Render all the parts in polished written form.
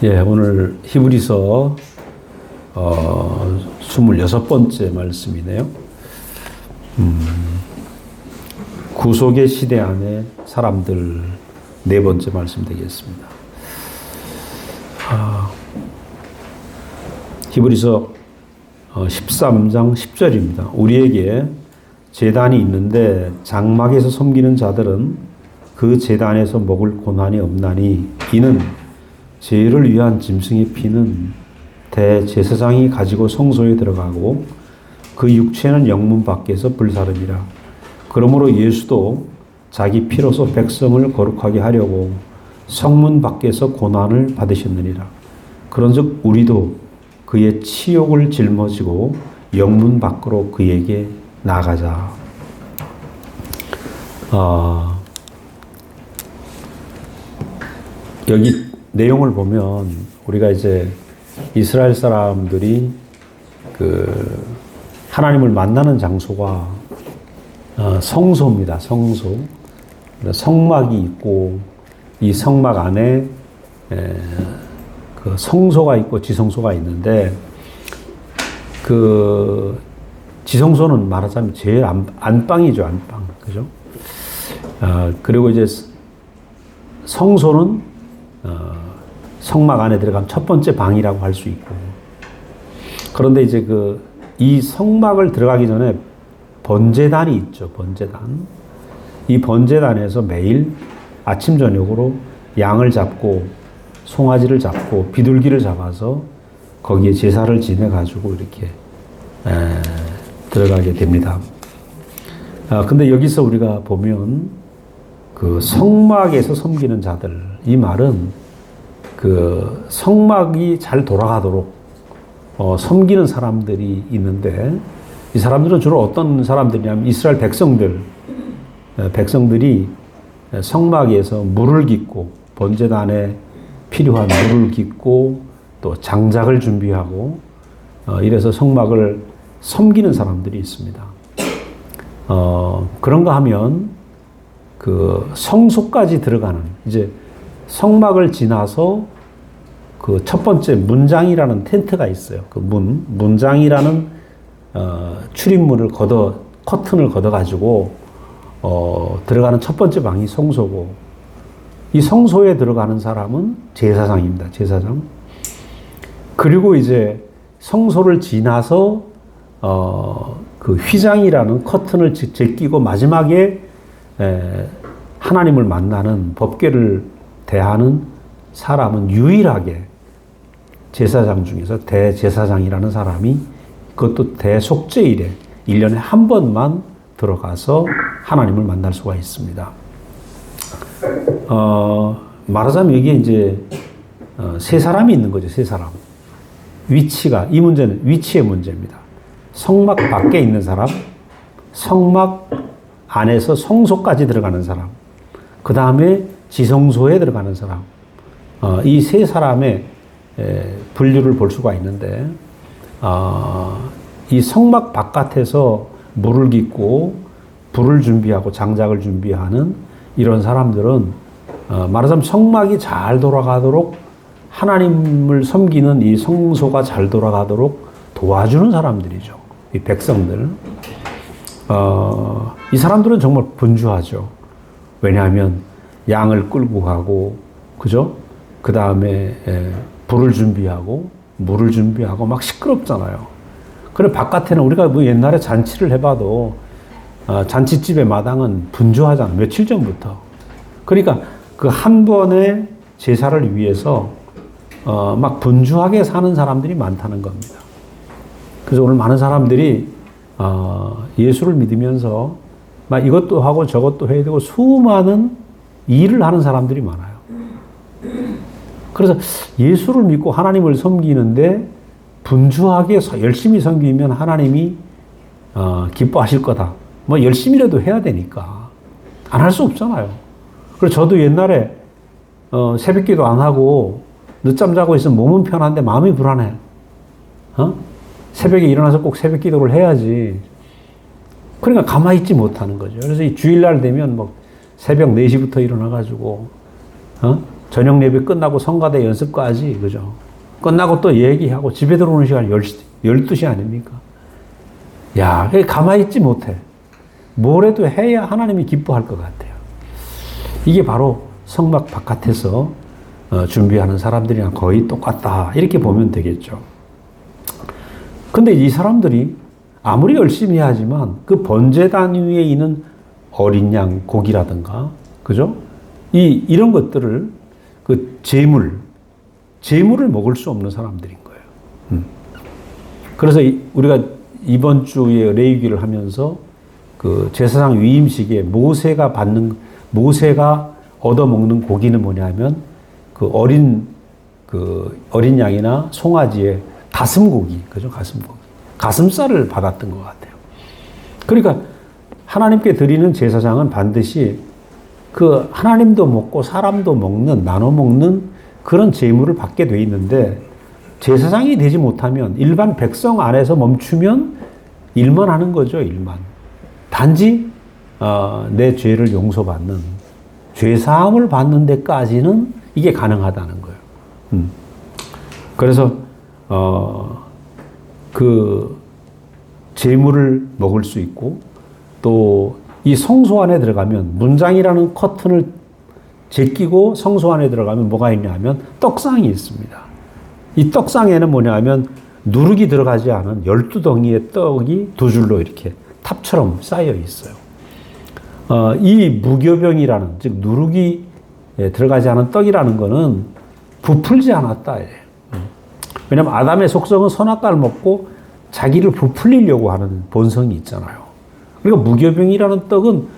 예, 오늘 히브리서 26번째 말씀이네요. 구속의 시대 안에 사람들 네 번째 말씀 되겠습니다. 히브리서 13장 10절입니다. 우리에게 제단이 있는데 장막에서 섬기는 자들은 그 제단에서 먹을 고난이 없나니 이는 죄를 위한 짐승의 피는 대제사장이 가지고 성소에 들어가고 그 육체는 영문 밖에서 불사름이라. 그러므로 예수도 자기 피로서 백성을 거룩하게 하려고 성문 밖에서 고난을 받으셨느니라. 그런즉 우리도 그의 치욕을 짊어지고 영문 밖으로 그에게 나가자. 여기 내용을 보면 우리가 이제 이스라엘 사람들이 그 하나님을 만나는 장소가 성소입니다. 성소. 성막이 있고 이 성막 안에 그 성소가 있고 지성소가 있는데 그 지성소는 말하자면 제일 안방이죠. 안방. 그죠? 그리고 이제 성소는 성막 안에 들어가면 첫 번째 방이라고 할 수 있고, 그런데 이제 이 성막을 들어가기 전에 번제단이 있죠. 번제단. 이 번제단에서 매일 아침 저녁으로 양을 잡고 송아지를 잡고 비둘기를 잡아서 거기에 제사를 지내 가지고 이렇게 들어가게 됩니다. 근데 여기서 우리가 보면 그 성막에서 섬기는 자들, 이 말은 그 성막이 잘 돌아가도록 섬기는 사람들이 있는데, 이 사람들은 주로 어떤 사람들이냐면 이스라엘 백성들이 성막에서 물을 깃고 번제단에 필요한 물을 깃고 또 장작을 준비하고 이래서 성막을 섬기는 사람들이 있습니다. 그런가 하면 그 성소까지 들어가는, 이제 성막을 지나서 그 첫 번째 문장이라는 텐트가 있어요. 그 문장이라는 출입문을 커튼을 걷어가지고 들어가는 첫 번째 방이 성소고, 이 성소에 들어가는 사람은 제사장입니다. 제사장. 그리고 이제 성소를 지나서 그 휘장이라는 커튼을 제끼고 마지막에 하나님을 만나는 법궤를 대하는 사람은 유일하게 제사장 중에서 대제사장이라는 사람이, 그것도 대속죄일에 1년에 한 번만 들어가서 하나님을 만날 수가 있습니다. 말하자면 여기에 이제 세 사람이 있는 거죠. 세 사람. 위치가, 이 문제는 위치의 문제입니다. 성막 밖에 있는 사람, 성막 안에서 성소까지 들어가는 사람, 그 다음에 지성소에 들어가는 사람, 이 세 사람의 분류를 볼 수가 있는데, 이 성막 바깥에서 물을 깃고 불을 준비하고 장작을 준비하는 이런 사람들은 말하자면 성막이 잘 돌아가도록, 하나님을 섬기는 이 성소가 잘 돌아가도록 도와주는 사람들이죠. 이 백성들. 이 사람들은 정말 분주하죠. 왜냐하면 양을 끌고 가고, 그죠? 그 다음에 불을 준비하고 물을 준비하고 막 시끄럽잖아요. 그래 바깥에는 우리가 뭐 옛날에 잔치를 해봐도 잔치집의 마당은 분주하잖아. 며칠 전부터. 그러니까 그 한 번의 제사를 위해서 막 분주하게 사는 사람들이 많다는 겁니다. 그래서 오늘 많은 사람들이 예수를 믿으면서 막 이것도 하고 저것도 해야 되고 수많은 일을 하는 사람들이 많아요. 그래서 예수를 믿고 하나님을 섬기는데 분주하게 열심히 섬기면 하나님이 기뻐하실 거다. 뭐 열심히라도 해야 되니까 안 할 수 없잖아요. 그래서 저도 옛날에 새벽기도 안 하고 늦잠 자고 있으면 몸은 편한데 마음이 불안해. 새벽에 일어나서 꼭 새벽기도를 해야지. 그러니까 가만히 있지 못하는 거죠. 그래서 이 주일날 되면 뭐 새벽 4시부터 일어나가지고, 저녁 예배 끝나고 성가대 연습까지, 그죠? 끝나고 또 얘기하고 집에 들어오는 시간이 12시 아닙니까? 야, 가만히 있지 못해. 뭐라도 해야 하나님이 기뻐할 것 같아요. 이게 바로 성막 바깥에서 준비하는 사람들이랑 거의 똑같다. 이렇게 보면 되겠죠. 근데 이 사람들이 아무리 열심히 하지만 그 번제단 위에 있는 어린 양 고기라든가, 그죠? 이런 것들을 그 재물을 먹을 수 없는 사람들인 거예요. 그래서 우리가 이번 주에 레위기를 하면서 그 제사장 위임식에 모세가 얻어먹는 고기는 뭐냐면 그 어린 양이나 송아지의 가슴고기, 그죠? 가슴고기. 가슴살을 받았던 것 같아요. 그러니까 하나님께 드리는 제사장은 반드시 그 하나님도 먹고 사람도 먹는, 나눠 먹는 그런 제물을 받게 돼 있는데, 제사장이 되지 못하면 일반 백성 안에서 멈추면 일만 하는 거죠, 일만. 단지 내 죄를 용서받는, 죄사함을 받는 데까지는 이게 가능하다는 거예요. 그래서 그 제물을 먹을 수 있고, 또 이 성소 안에 들어가면 문장이라는 커튼을 제끼고 성소 안에 들어가면 뭐가 있냐 하면 떡상이 있습니다. 이 떡상에는 뭐냐 하면 누룩이 들어가지 않은 12덩이의 떡이 두 줄로 이렇게 탑처럼 쌓여 있어요. 이 무교병이라는, 즉 누룩이 들어가지 않은 떡이라는 거는 부풀지 않았다. 왜냐하면 아담의 속성은 선악과를 먹고 자기를 부풀리려고 하는 본성이 있잖아요. 그러니까 무교병이라는 떡은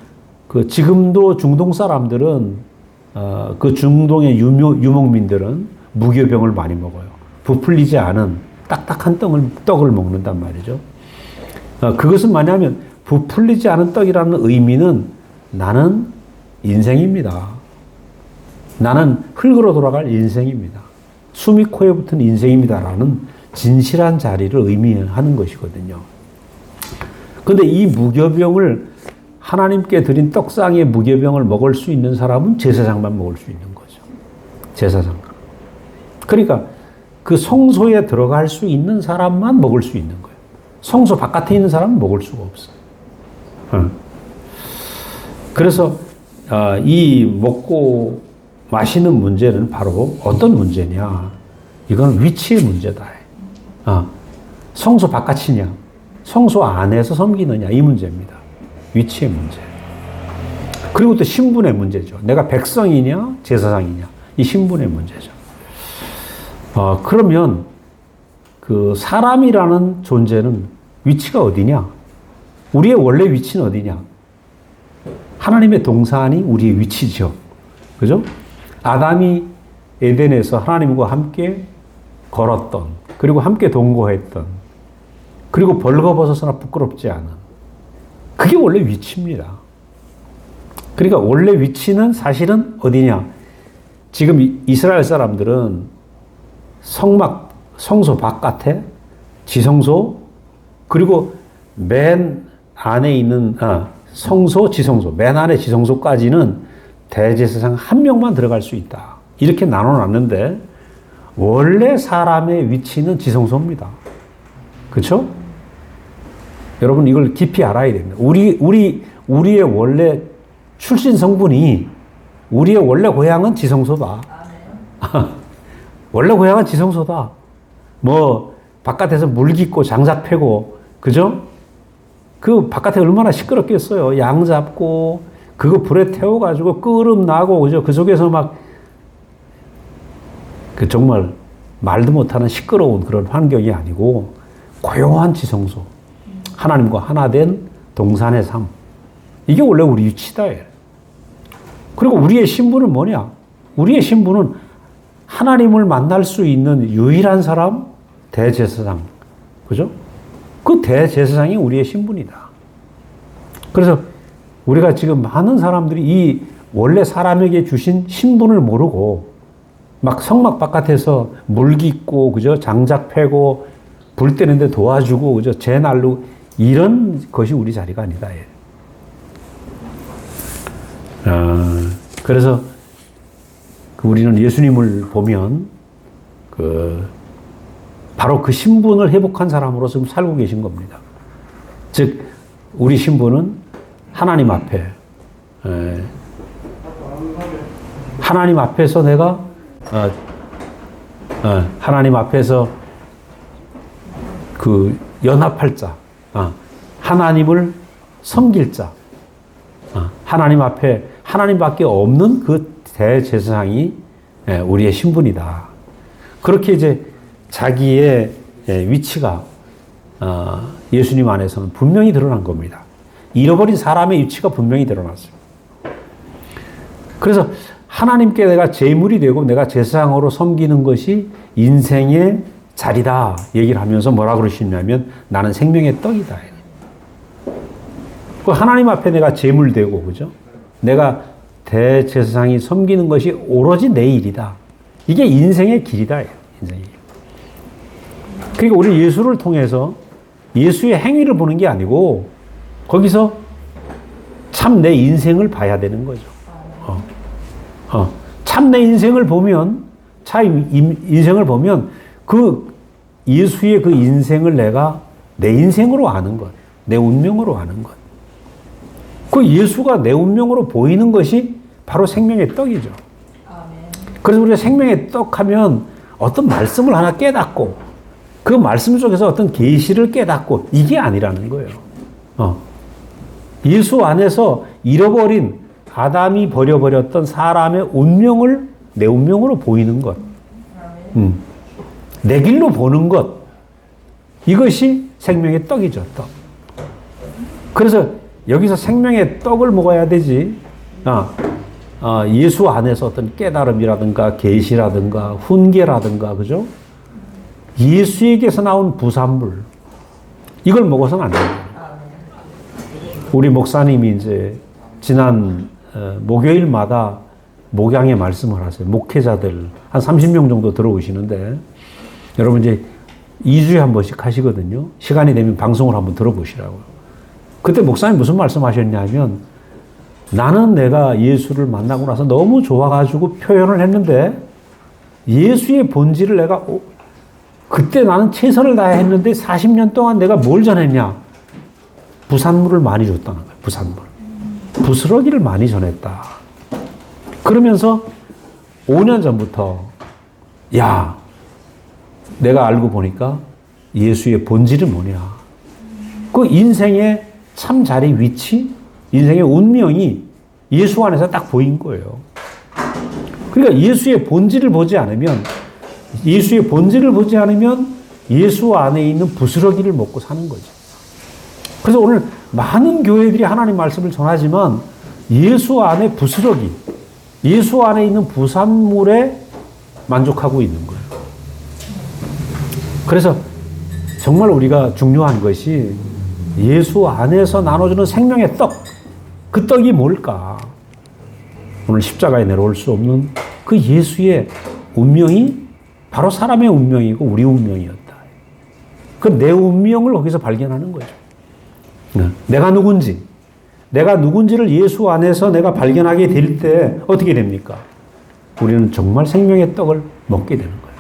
그 지금도 중동 사람들은 그 중동의 유목민들은 무교병을 많이 먹어요. 부풀리지 않은 딱딱한 떡을 먹는단 말이죠. 그것은 뭐냐면 부풀리지 않은 떡이라는 의미는 나는 인생입니다. 나는 흙으로 돌아갈 인생입니다. 숨이 코에 붙은 인생입니다라는 진실한 자리를 의미하는 것이거든요. 그런데 이 무교병을, 하나님께 드린 떡상의 무교병을 먹을 수 있는 사람은 제사장만 먹을 수 있는 거죠. 제사장. 그러니까 그 성소에 들어갈 수 있는 사람만 먹을 수 있는 거예요. 성소 바깥에 있는 사람은 먹을 수가 없어요. 그래서 이 먹고 마시는 문제는 바로 어떤 문제냐? 이건 위치의 문제다. 성소 바깥이냐? 성소 안에서 섬기느냐? 이 문제입니다. 위치의 문제. 그리고 또 신분의 문제죠. 내가 백성이냐? 제사장이냐? 이 신분의 문제죠. 그러면 그 사람이라는 존재는 위치가 어디냐? 우리의 원래 위치는 어디냐? 하나님의 동산이 우리의 위치죠. 그죠? 아담이 에덴에서 하나님과 함께 걸었던, 그리고 함께 동거했던, 그리고 벌거벗어서나 부끄럽지 않은, 그게 원래 위치입니다. 그러니까 원래 위치는 사실은 어디냐? 지금 이스라엘 사람들은 성소 바깥에 지성소, 그리고 맨 안에 있는 성소, 지성소, 맨 안에 지성소까지는 대제사장 한 명만 들어갈 수 있다. 이렇게 나눠놨는데 원래 사람의 위치는 지성소입니다. 그렇죠? 여러분 이걸 깊이 알아야 됩니다. 우리의 원래 출신 성분이, 우리의 원래 고향은 지성소다. 원래 고향은 지성소다. 뭐 바깥에서 물 깃고 장작 패고, 그죠? 그 바깥에 얼마나 시끄럽겠어요. 양 잡고 그거 불에 태워가지고 끓음 나고, 그죠? 그 속에서 막 그 정말 말도 못하는 시끄러운 그런 환경이 아니고 고요한 지성소, 하나님과 하나 된 동산의 삶, 이게 원래 우리 위치다. 그리고 우리의 신분은 뭐냐? 우리의 신분은 하나님을 만날 수 있는 유일한 사람, 대제사장. 그죠? 그 대제사장이 우리의 신분이다. 그래서 우리가 지금 많은 사람들이 이 원래 사람에게 주신 신분을 모르고 막 성막 바깥에서 물 깃고, 그죠? 장작 패고, 불 때는데 도와주고, 그죠? 재 날르고, 이런 것이 우리 자리가 아니다. 그래서 우리는 예수님을 보면 바로 그 신분을 회복한 사람으로서 지금 살고 계신 겁니다. 즉 우리 신분은 하나님 앞에 하나님 앞에서 내가 하나님 앞에서 그 연합할 자, 하나님을 섬길 자, 하나님 앞에 하나님밖에 없는 그 대제사장이 우리의 신분이다. 그렇게 이제 자기의 위치가 예수님 안에서는 분명히 드러난 겁니다. 잃어버린 사람의 위치가 분명히 드러났어요. 그래서 하나님께 내가 제물이 되고 내가 제사장으로 섬기는 것이 인생의 자리다 얘기를 하면서 뭐라 그러시냐면 나는 생명의 떡이다. 그 하나님 앞에 내가 제물 되고 그죠? 내가 대제사장이 섬기는 것이 오로지 내 일이다. 이게 인생의 길이다. 인생의 길. 그러니까 우리 예수를 통해서 예수의 행위를 보는 게 아니고 거기서 참 내 인생을 봐야 되는 거죠. 참 내 인생을 보면 인생을 보면 그 예수의 그 인생을 내가 내 인생으로 아는 것, 내 운명으로 아는 것. 그 예수가 내 운명으로 보이는 것이 바로 생명의 떡이죠. 그래서 우리가 생명의 떡 하면 어떤 말씀을 하나 깨닫고 그 말씀 속에서 어떤 계시를 깨닫고 이게 아니라는 거예요. 예수 안에서 잃어버린 아담이 버려버렸던 사람의 운명을 내 운명으로 보이는 것. 내 길로 보는 것. 이것이 생명의 떡이죠, 떡. 그래서 여기서 생명의 떡을 먹어야 되지. 예수 안에서 어떤 깨달음이라든가 계시라든가 훈계라든가 그죠? 예수에게서 나온 부산물 이걸 먹어서는 안 됩니다. 우리 목사님이 이제 지난 목요일마다 목양의 말씀을 하세요. 목회자들 한 30명 정도 들어오시는데 여러분 이제 2주에 한 번씩 하시거든요. 시간이 되면 방송을 한번 들어보시라고요. 그때 목사님 무슨 말씀하셨냐면 나는 내가 예수를 만나고 나서 너무 좋아가지고 표현을 했는데 예수의 본질을 내가 그때 나는 최선을 다해 했는데 40년 동안 내가 뭘 전했냐? 부산물을 많이 줬다는 거예요. 부산물. 부스러기를 많이 전했다. 그러면서 5년 전부터 야 내가 알고 보니까 예수의 본질이 뭐냐? 그 인생의 참 자리 위치, 인생의 운명이 예수 안에서 딱 보인 거예요. 그러니까 예수의 본질을 보지 않으면 예수 안에 있는 부스러기를 먹고 사는 거죠. 그래서 오늘 많은 교회들이 하나님 말씀을 전하지만 예수 안에 부스러기, 예수 안에 있는 부산물에 만족하고 있는 거예요. 그래서 정말 우리가 중요한 것이 예수 안에서 나눠주는 생명의 떡, 그 떡이 뭘까? 오늘 십자가에 내려올 수 없는 그 예수의 운명이 바로 사람의 운명이고 우리 운명이었다. 그 내 운명을 거기서 발견하는 거죠. 내가 누군지를 예수 안에서 내가 발견하게 될 때 어떻게 됩니까? 우리는 정말 생명의 떡을 먹게 되는 거예요.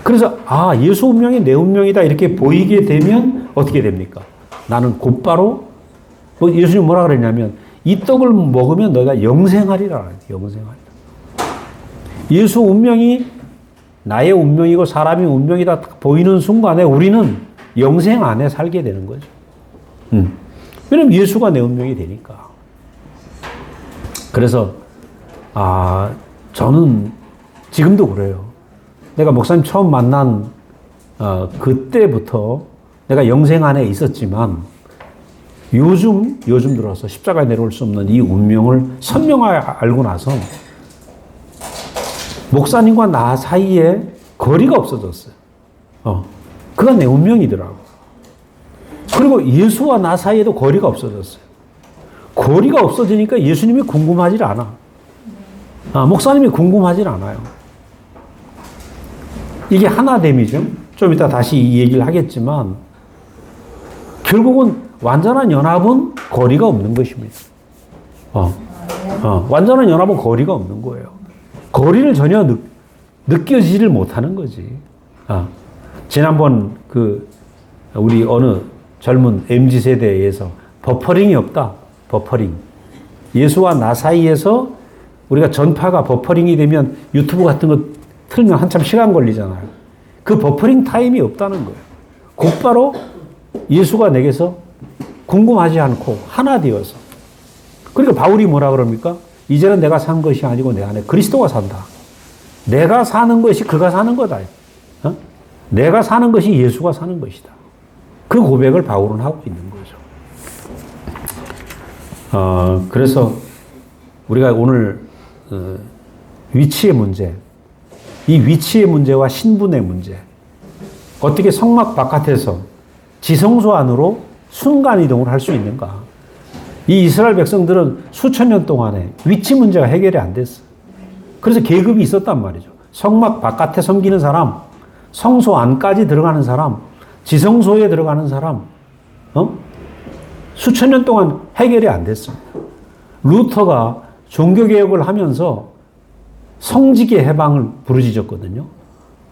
그래서 예수 운명이 내 운명이다 이렇게 보이게 되면 어떻게 됩니까? 나는 곧바로 예수님 뭐라 그랬냐면 이 떡을 먹으면 너희가 영생하리라. 영생하리라. 예수 운명이 나의 운명이고 사람의 운명이다 보이는 순간에 우리는 영생 안에 살게 되는 거죠. 왜냐면 예수가 내 운명이 되니까. 그래서 저는 지금도 그래요. 내가 목사님 처음 만난 그때부터 내가 영생 안에 있었지만 요즘 들어서 십자가에 내려올 수 없는 이 운명을 선명하게 알고 나서 목사님과 나 사이에 거리가 없어졌어요. 그건 내 운명이더라고. 그리고 예수와 나 사이에도 거리가 없어졌어요. 거리가 없어지니까 예수님이 궁금하지 않아. 목사님이 궁금하지 않아요. 이게 하나됨이죠. 좀 이따 다시 이 얘기를 하겠지만 결국은 완전한 연합은 거리가 없는 것입니다. 완전한 연합은 거리가 없는 거예요. 거리를 전혀 느껴지지를 못하는 거지. 지난번 우리 어느 젊은 MZ 세대에서 버퍼링이 없다. 버퍼링. 예수와 나 사이에서 우리가 전파가 버퍼링이 되면 유튜브 같은 거 틀면 한참 시간 걸리잖아요. 그 버퍼링 타임이 없다는 거예요. 곧바로 예수가 내게서 궁금하지 않고 하나 되어서. 그러니까 바울이 뭐라 그럽니까? 이제는 내가 산 것이 아니고 내 안에 그리스도가 산다. 내가 사는 것이 그가 사는 거다. 내가 사는 것이 예수가 사는 것이다. 그 고백을 바울은 하고 있는 거죠. 그래서 우리가 오늘 위치의 문제, 이 위치의 문제와 신분의 문제, 어떻게 성막 바깥에서 지성소 안으로 순간이동을 할 수 있는가? 이 이스라엘 백성들은 수천 년 동안에 위치 문제가 해결이 안 됐어. 그래서 계급이 있었단 말이죠. 성막 바깥에 섬기는 사람, 성소 안까지 들어가는 사람, 지성소에 들어가는 사람, 수천 년 동안 해결이 안 됐습니다. 루터가 종교개혁을 하면서 성직의 해방을 부르짖었거든요.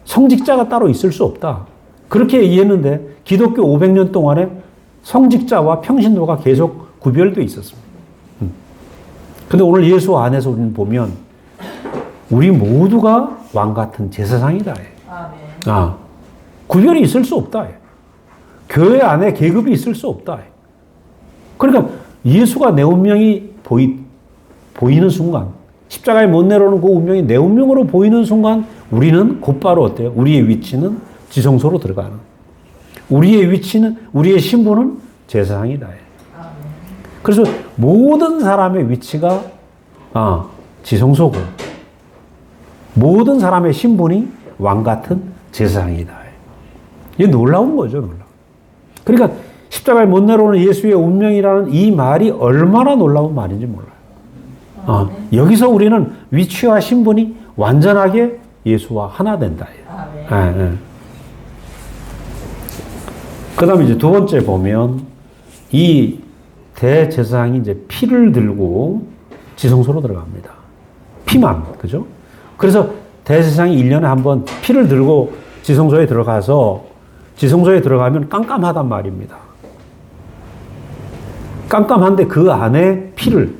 성직자가 따로 있을 수 없다. 그렇게 이해했는데 기독교 500년 동안에 성직자와 평신도가 계속 구별되어 있었습니다. 근데 오늘 예수 안에서 우리는 보면 우리 모두가 왕같은 제사장이다. 구별이 있을 수 없다. 교회 안에 계급이 있을 수 없다. 그러니까 예수가 내 운명이 보이는 순간, 십자가에 못 내려오는 그 운명이 내 운명으로 보이는 순간 우리는 곧바로 어때요? 우리의 위치는 지성소로 들어가는. 우리의 위치는, 우리의 신분은 제사장이다. 그래서 모든 사람의 위치가 지성소고 모든 사람의 신분이 왕같은 제사장이다. 이게 놀라운 거죠, 놀라운. 그러니까 십자가에 못 내려오는 예수의 운명이라는 이 말이 얼마나 놀라운 말인지 몰라요. 여기서 우리는 위치와 신분이 완전하게 예수와 하나 된다. 그 다음에 이제 두 번째 보면 이 대제사장이 이제 피를 들고 지성소로 들어갑니다. 피만, 그죠? 그래서 대제사장이 1년에 한 번 피를 들고 지성소에 들어가서 지성소에 들어가면 깜깜하단 말입니다. 깜깜한데 그 안에 피를,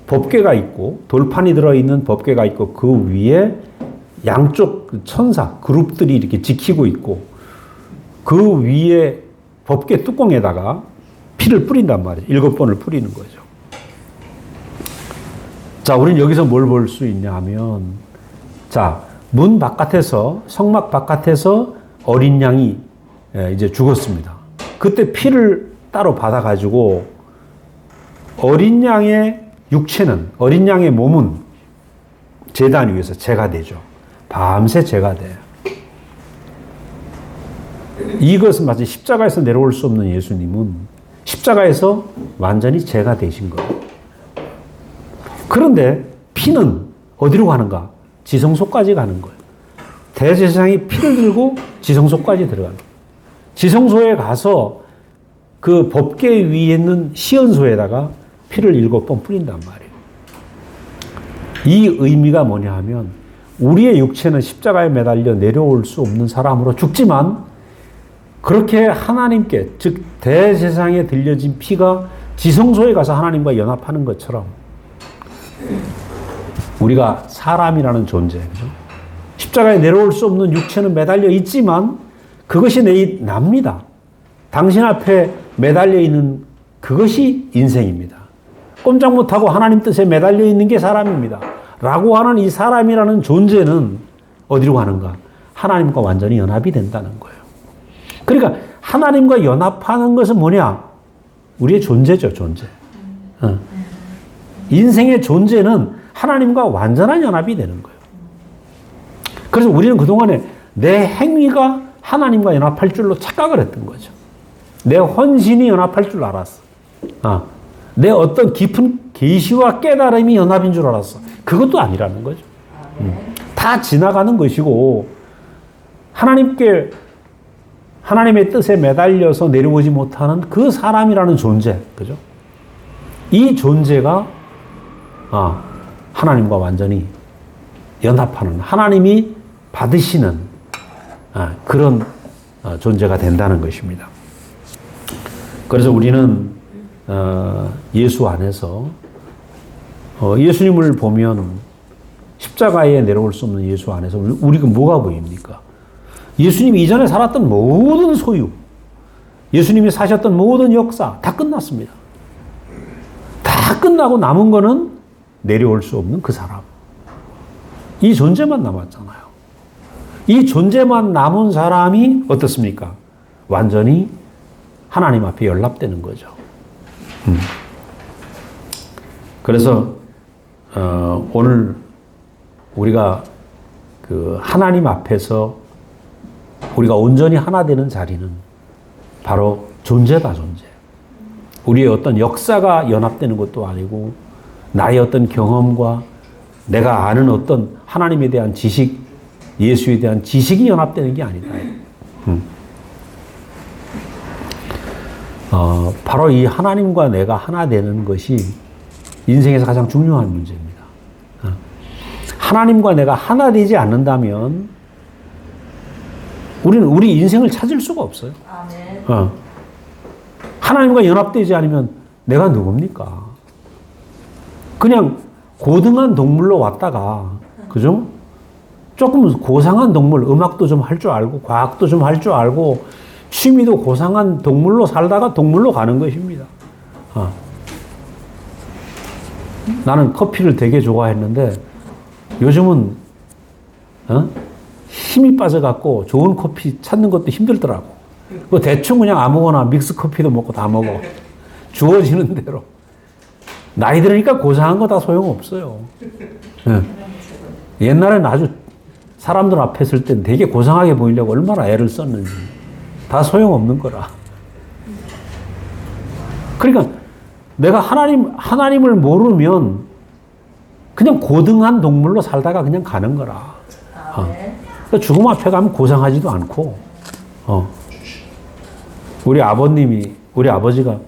법궤가 있고 돌판이 들어있는 법궤가 있고 그 위에 양쪽 천사, 그룹들이 이렇게 지키고 있고 그 위에 법궤 뚜껑에다가 피를 뿌린단 말이에요. 7번을 뿌리는 거죠. 자, 우리는 여기서 뭘 볼 수 있냐 하면, 자, 문 바깥에서, 성막 바깥에서 어린 양이 이제 죽었습니다. 그때 피를 따로 받아가지고 어린 양의 육체는, 어린 양의 몸은 제단 위에서 제가 되죠. 밤새 제가 돼요. 이것은 마치 십자가에서 내려올 수 없는 예수님은 십자가에서 완전히 제가 되신 거예요. 그런데 피는 어디로 가는가? 지성소까지 가는 거예요. 대제사장이 피를 들고 지성소까지 들어가는 거예요. 지성소에 가서 그 법궤 위에 있는 시언소에다가 피를 7번 뿌린단 말이에요. 이 의미가 뭐냐 하면 우리의 육체는 십자가에 매달려 내려올 수 없는 사람으로 죽지만 그렇게 하나님께, 즉 대제사장에 들려진 피가 지성소에 가서 하나님과 연합하는 것처럼 우리가 사람이라는 존재, 그죠? 십자가에 내려올 수 없는 육체는 매달려 있지만 그것이 납니다. 당신 앞에 매달려 있는 그것이 인생입니다. 꼼짝 못하고 하나님 뜻에 매달려 있는 게 사람입니다. 라고 하는 이 사람이라는 존재는 어디로 가는가? 하나님과 완전히 연합이 된다는 거예요. 그러니까 하나님과 연합하는 것은 뭐냐? 우리의 존재죠, 존재. 인생의 존재는 하나님과 완전한 연합이 되는 거예요. 그래서 우리는 그동안에 내 행위가 하나님과 연합할 줄로 착각을 했던 거죠. 내 헌신이 연합할 줄 알았어. 내 어떤 깊은 계시와 깨달음이 연합인 줄 알았어. 그것도 아니라는 거죠. 다 지나가는 것이고 하나님께 하나님의 뜻에 매달려서 내려오지 못하는 그 사람이라는 존재, 그죠? 이 존재가 하나님과 완전히 연합하는, 하나님이 받으시는 그런 존재가 된다는 것입니다. 그래서 우리는 예수 안에서 예수님을 보면 십자가에 내려올 수 없는 예수 안에서 우리가 뭐가 보입니까? 예수님이 이전에 살았던 모든 소유, 예수님이 사셨던 모든 역사 다 끝났습니다. 다 끝나고 남은 거는 내려올 수 없는 그 사람. 이 존재만 남았잖아요. 이 존재만 남은 사람이 어떻습니까? 완전히 하나님 앞에 연락되는 거죠. 그래서 오늘 우리가 그 하나님 앞에서 우리가 온전히 하나 되는 자리는 바로 존재다, 존재. 우리의 어떤 역사가 연합되는 것도 아니고 나의 어떤 경험과 내가 아는 어떤 하나님에 대한 지식, 예수에 대한 지식이 연합되는 게 아니다. 바로 이 하나님과 내가 하나 되는 것이 인생에서 가장 중요한 문제입니다. 하나님과 내가 하나 되지 않는다면 우리는 우리 인생을 찾을 수가 없어요. 아멘. 하나님과 연합되지 않으면 내가 누굽니까? 그냥 고등한 동물로 왔다가, 그죠? 조금 고상한 동물, 음악도 좀 할 줄 알고, 과학도 좀 할 줄 알고, 취미도 고상한 동물로 살다가 동물로 가는 것입니다. 나는 커피를 되게 좋아했는데, 요즘은, 힘이 빠져갖고 좋은 커피 찾는 것도 힘들더라고. 뭐 대충 그냥 아무거나 믹스 커피도 먹고 다 먹어. 주어지는 대로. 나이 들으니까 고상한 거 다 소용없어요. 옛날에는 아주 사람들 앞에 설 땐 되게 고상하게 보이려고 얼마나 애를 썼는지. 다 소용없는 거라. 그러니까 내가 하나님을 모르면 그냥 고등한 동물로 살다가 그냥 가는 거라. 그러니까 죽음 앞에 가면 고상하지도 않고, 우리 아버지가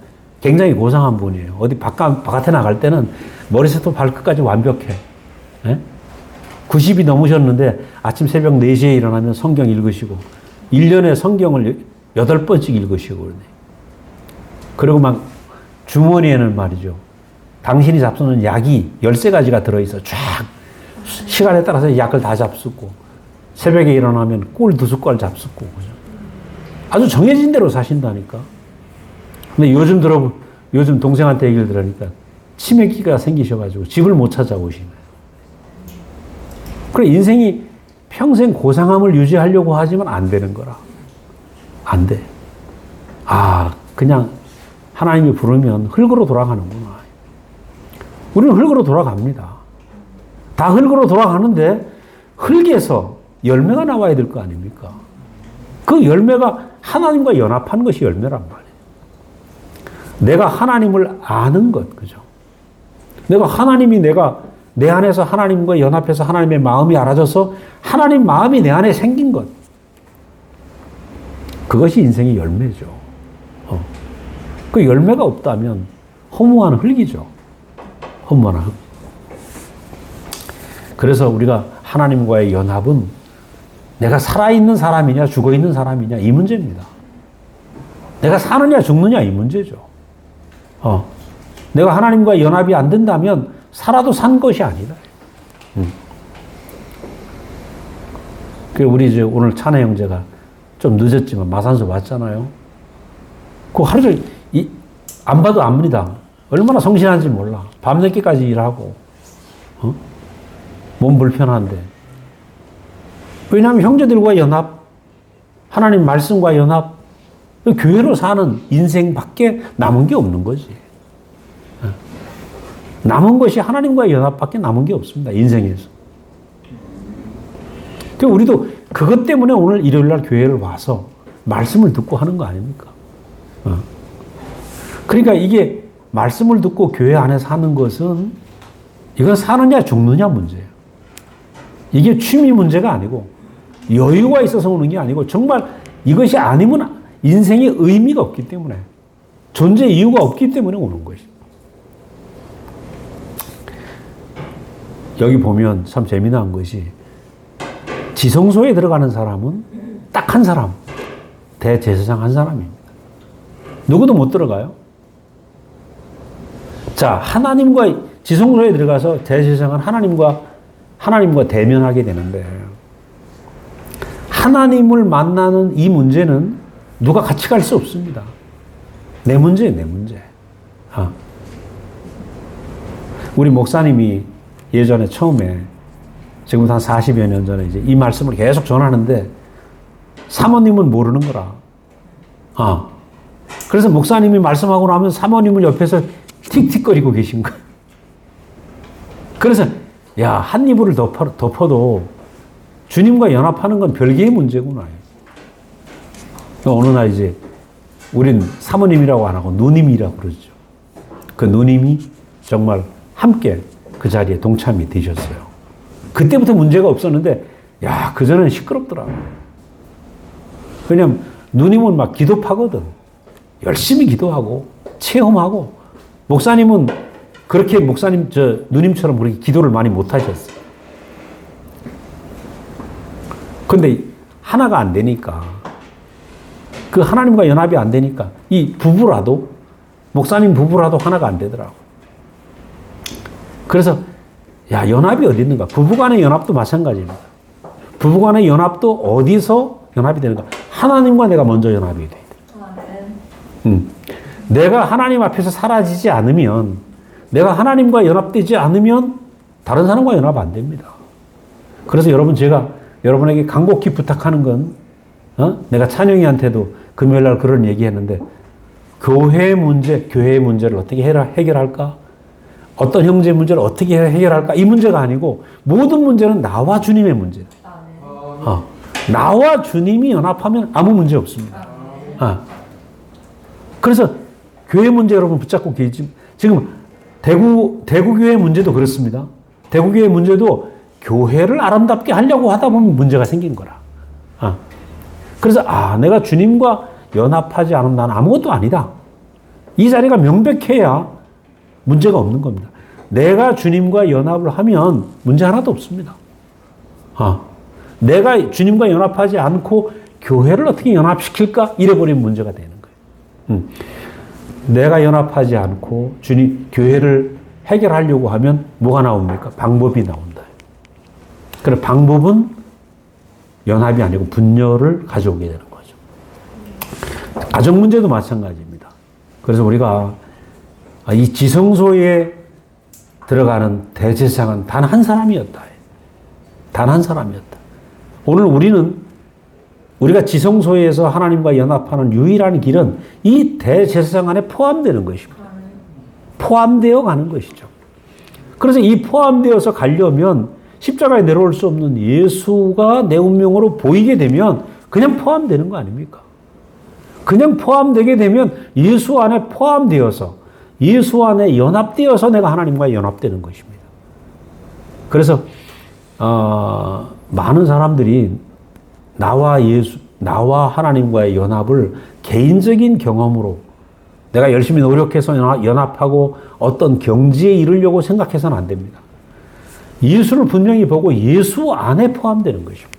굉장히 고상한 분이에요. 어디 바깥에 나갈 때는 머리부터 발끝까지 완벽해. 예? 90이 넘으셨는데 아침 새벽 4시에 일어나면 성경 읽으시고 1년에 성경을 8번씩 읽으시고 그러네. 그리고 막 주머니에는 말이죠. 당신이 잡수는 약이 13가지가 들어있어. 쫙 시간에 따라서 약을 다 잡수고 새벽에 일어나면 꿀 2숟갈 잡수고 그죠? 아주 정해진 대로 사신다니까. 근데 요즘 동생한테 얘기를 들으니까 치매기가 생기셔가지고 집을 못 찾아오시네요. 그래, 인생이 평생 고상함을 유지하려고 하지만 안 되는 거라. 안 돼. 그냥 하나님이 부르면 흙으로 돌아가는구나. 우리는 흙으로 돌아갑니다. 다 흙으로 돌아가는데 흙에서 열매가 나와야 될 거 아닙니까? 그 열매가 하나님과 연합하는 것이 열매란 말이에요. 내가 하나님을 아는 것, 그죠? 내가 내 안에서 하나님과 연합해서 하나님의 마음이 알아져서 하나님 마음이 내 안에 생긴 것. 그것이 인생의 열매죠. 그 열매가 없다면 허무한 흙이죠. 허무한 흙. 그래서 우리가 하나님과의 연합은 내가 살아있는 사람이냐 죽어있는 사람이냐 이 문제입니다. 내가 사느냐 죽느냐 이 문제죠. 내가 하나님과 연합이 안 된다면 살아도 산 것이 아니다. 우리 오늘 찬혜 형제가 좀 늦었지만 마산서 왔잖아요. 그 하루 종일 안 봐도 압니다. 얼마나 성실한지 몰라. 밤늦게까지 일하고 몸 불편한데. 왜냐하면 형제들과 연합, 하나님 말씀과 연합, 교회로 사는 인생밖에 남은 게 없는 거지. 남은 것이 하나님과의 연합밖에 남은 게 없습니다. 인생에서. 우리도 그것 때문에 오늘 일요일 날 교회를 와서 말씀을 듣고 하는 거 아닙니까? 그러니까 이게 말씀을 듣고 교회 안에서 하는 것은 이건 사느냐 죽느냐 문제예요. 이게 취미 문제가 아니고 여유가 있어서 오는 게 아니고 정말 이것이 아니면 인생의 의미가 없기 때문에, 존재 이유가 없기 때문에 오는 것이. 여기 보면 참 재미난 것이 지성소에 들어가는 사람은 딱 한 사람, 대제사장 한 사람입니다. 누구도 못 들어가요. 자, 하나님과 지성소에 들어가서 대제사장은 하나님과 대면하게 되는데, 하나님을 만나는 이 문제는 누가 같이 갈 수 없습니다. 내 문제예요, 내 문제. 우리 목사님이 예전에 처음에, 지금 한 40여 년 전에 이제 이 말씀을 계속 전하는데, 사모님은 모르는 거라. 그래서 목사님이 말씀하고 나면 사모님은 옆에서 틱틱거리고 계신 거예요. 그래서, 야, 한 이불을 덮어도 주님과 연합하는 건 별개의 문제구나. 어느 날 이제, 우린 사모님이라고 안 하고 누님이라고 그러죠. 그 누님이 정말 함께 그 자리에 동참이 되셨어요. 그때부터 문제가 없었는데, 야, 그전에는 시끄럽더라고요. 왜냐면, 누님은 막 기도파거든. 열심히 기도하고, 체험하고, 목사님은 그렇게 누님처럼 그렇게 기도를 많이 못 하셨어요. 근데 하나가 안 되니까, 그 하나님과 연합이 안 되니까, 이 부부라도, 목사님 부부라도 하나가 안 되더라고. 그래서, 야, 연합이 어디 있는가? 부부간의 연합도 마찬가지입니다. 부부간의 연합도 어디서 연합이 되는가? 하나님과 내가 먼저 연합이 돼야 돼. 내가 하나님 앞에서 사라지지 않으면, 내가 하나님과 연합되지 않으면 다른 사람과 연합 안 됩니다. 그래서 여러분, 제가 여러분에게 간곡히 부탁하는 건, 내가 찬영이한테도 금요일 날 그런 얘기 했는데, 교회의 문제를 어떻게 해결할까? 어떤 형제 문제를 어떻게 해결할까? 이 문제가 아니고, 모든 문제는 나와 주님의 문제다. 나와 주님이 연합하면 아무 문제 없습니다. 그래서 교회 문제 여러분 붙잡고 계시지. 지금 대구교회 문제도 그렇습니다. 대구교회 문제도 교회를 아름답게 하려고 하다 보면 문제가 생긴 거라. 그래서 내가 주님과 연합하지 않으면 나는 아무것도 아니다. 이 자리가 명백해야 문제가 없는 겁니다. 내가 주님과 연합을 하면 문제 하나도 없습니다. 내가 주님과 연합하지 않고 교회를 어떻게 연합시킬까? 이래버리면 문제가 되는 거예요. 내가 연합하지 않고 교회를 해결하려고 하면 뭐가 나옵니까? 방법이 나온다. 그래, 방법은 연합이 아니고 분열을 가져오게 되는 거죠. 가정 문제도 마찬가지입니다. 그래서 우리가 이 지성소에 들어가는 대제사장은 단 한 사람이었다. 단 한 사람이었다. 오늘 우리가 지성소에서 하나님과 연합하는 유일한 길은 이 대제사장 안에 포함되는 것입니다. 포함되어 가는 것이죠. 그래서 이 포함되어서 가려면 십자가에 내려올 수 없는 예수가 내 운명으로 보이게 되면 그냥 포함되는 거 아닙니까? 그냥 포함되게 되면 예수 안에 포함되어서 예수 안에 연합되어서 내가 하나님과 연합되는 것입니다. 그래서 많은 사람들이 나와 하나님과의 연합을 개인적인 경험으로 내가 열심히 노력해서 연합하고 어떤 경지에 이르려고 생각해서는 안 됩니다. 예수를 분명히 보고 예수 안에 포함되는 것입니다.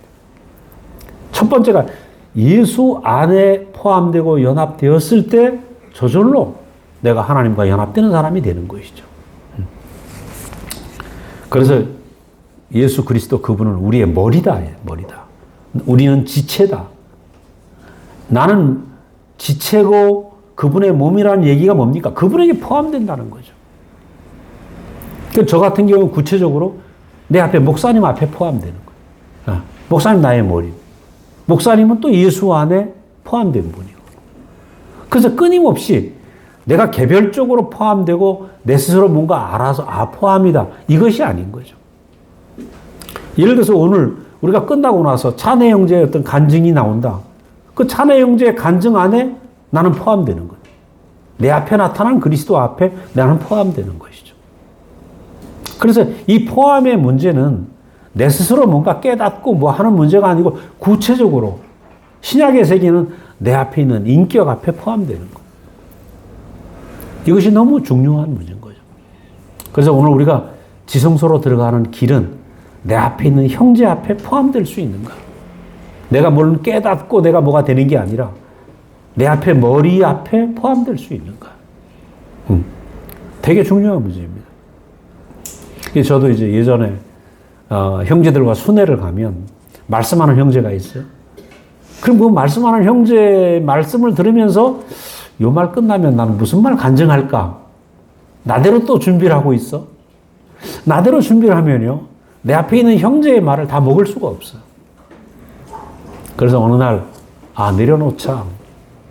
첫 번째가 예수 안에 포함되고 연합되었을 때 저절로 내가 하나님과 연합되는 사람이 되는 것이죠. 그래서 예수 그리스도 그분은 우리의 머리다. 우리는 지체다. 나는 지체고 그분의 몸이라는 얘기가 뭡니까? 그분에게 포함된다는 거죠. 저 같은 경우는 구체적으로 내 앞에 목사님 앞에 포함되는 거예요. 목사님 나의 머리. 목사님은 또 예수 안에 포함된 분이고. 그래서 끊임없이 내가 개별적으로 포함되고 내 스스로 뭔가 알아서 포함이다. 이것이 아닌 거죠. 예를 들어서 오늘 우리가 끝나고 나서 차내 형제의 어떤 간증이 나온다. 그 차내 형제의 간증 안에 나는 포함되는 거예요. 내 앞에 나타난 그리스도 앞에 나는 포함되는 것이죠. 그래서 이 포함의 문제는 내 스스로 뭔가 깨닫고 뭐 하는 문제가 아니고 구체적으로 신약의 세계는 내 앞에 있는 인격 앞에 포함되는 거. 이것이 너무 중요한 문제인 거죠. 그래서 오늘 우리가 지성소로 들어가는 길은 내 앞에 있는 형제 앞에 포함될 수 있는가. 내가 뭘 깨닫고 내가 뭐가 되는 게 아니라 내 앞에 머리 앞에 포함될 수 있는가. 되게 중요한 문제입니다. 저도 이제 예전에 형제들과 순회를 가면 말씀하는 형제가 있어요. 그럼 그 말씀하는 형제 말씀을 들으면서 요 말 끝나면 나는 무슨 말 간증할까? 나대로 또 준비를 하고 있어. 나대로 준비를 하면요. 내 앞에 있는 형제의 말을 다 먹을 수가 없어요. 그래서 어느 날,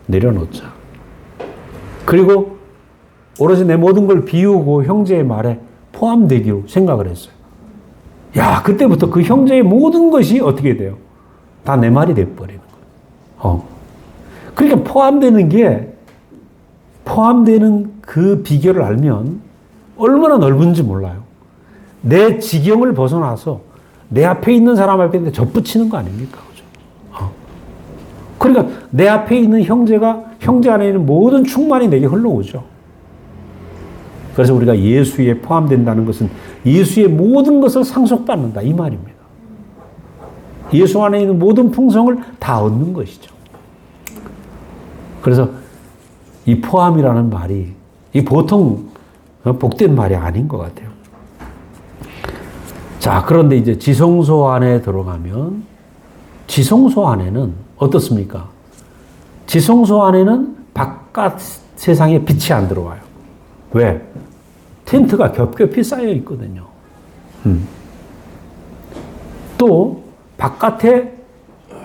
내려놓자. 그리고 오로지 내 모든 걸 비우고 형제의 말에 포함되기로 생각을 했어요. 야, 그때부터 그 형제의 모든 것이 어떻게 돼요? 다 내 말이 돼버리는 거예요. 그러니까 포함되는 그 비결을 알면 얼마나 넓은지 몰라요. 내 지경을 벗어나서 내 앞에 있는 사람 앞에 접붙이는 거 아닙니까? 그죠? 그러니까 내 앞에 있는 형제 안에 있는 모든 충만이 내게 흘러오죠. 그래서 우리가 예수에 포함된다는 것은 예수의 모든 것을 상속받는다 이 말입니다. 예수 안에 있는 모든 풍성을 다 얻는 것이죠. 그래서 이 포함이라는 말이 이 보통 복된 말이 아닌 것 같아요. 자, 그런데 이제 지성소 안에 들어가면 지성소 안에는 어떻습니까? 지성소 안에는 바깥 세상에 빛이 안 들어와요. 왜? 텐트가 겹겹이 쌓여 있거든요. 또 바깥에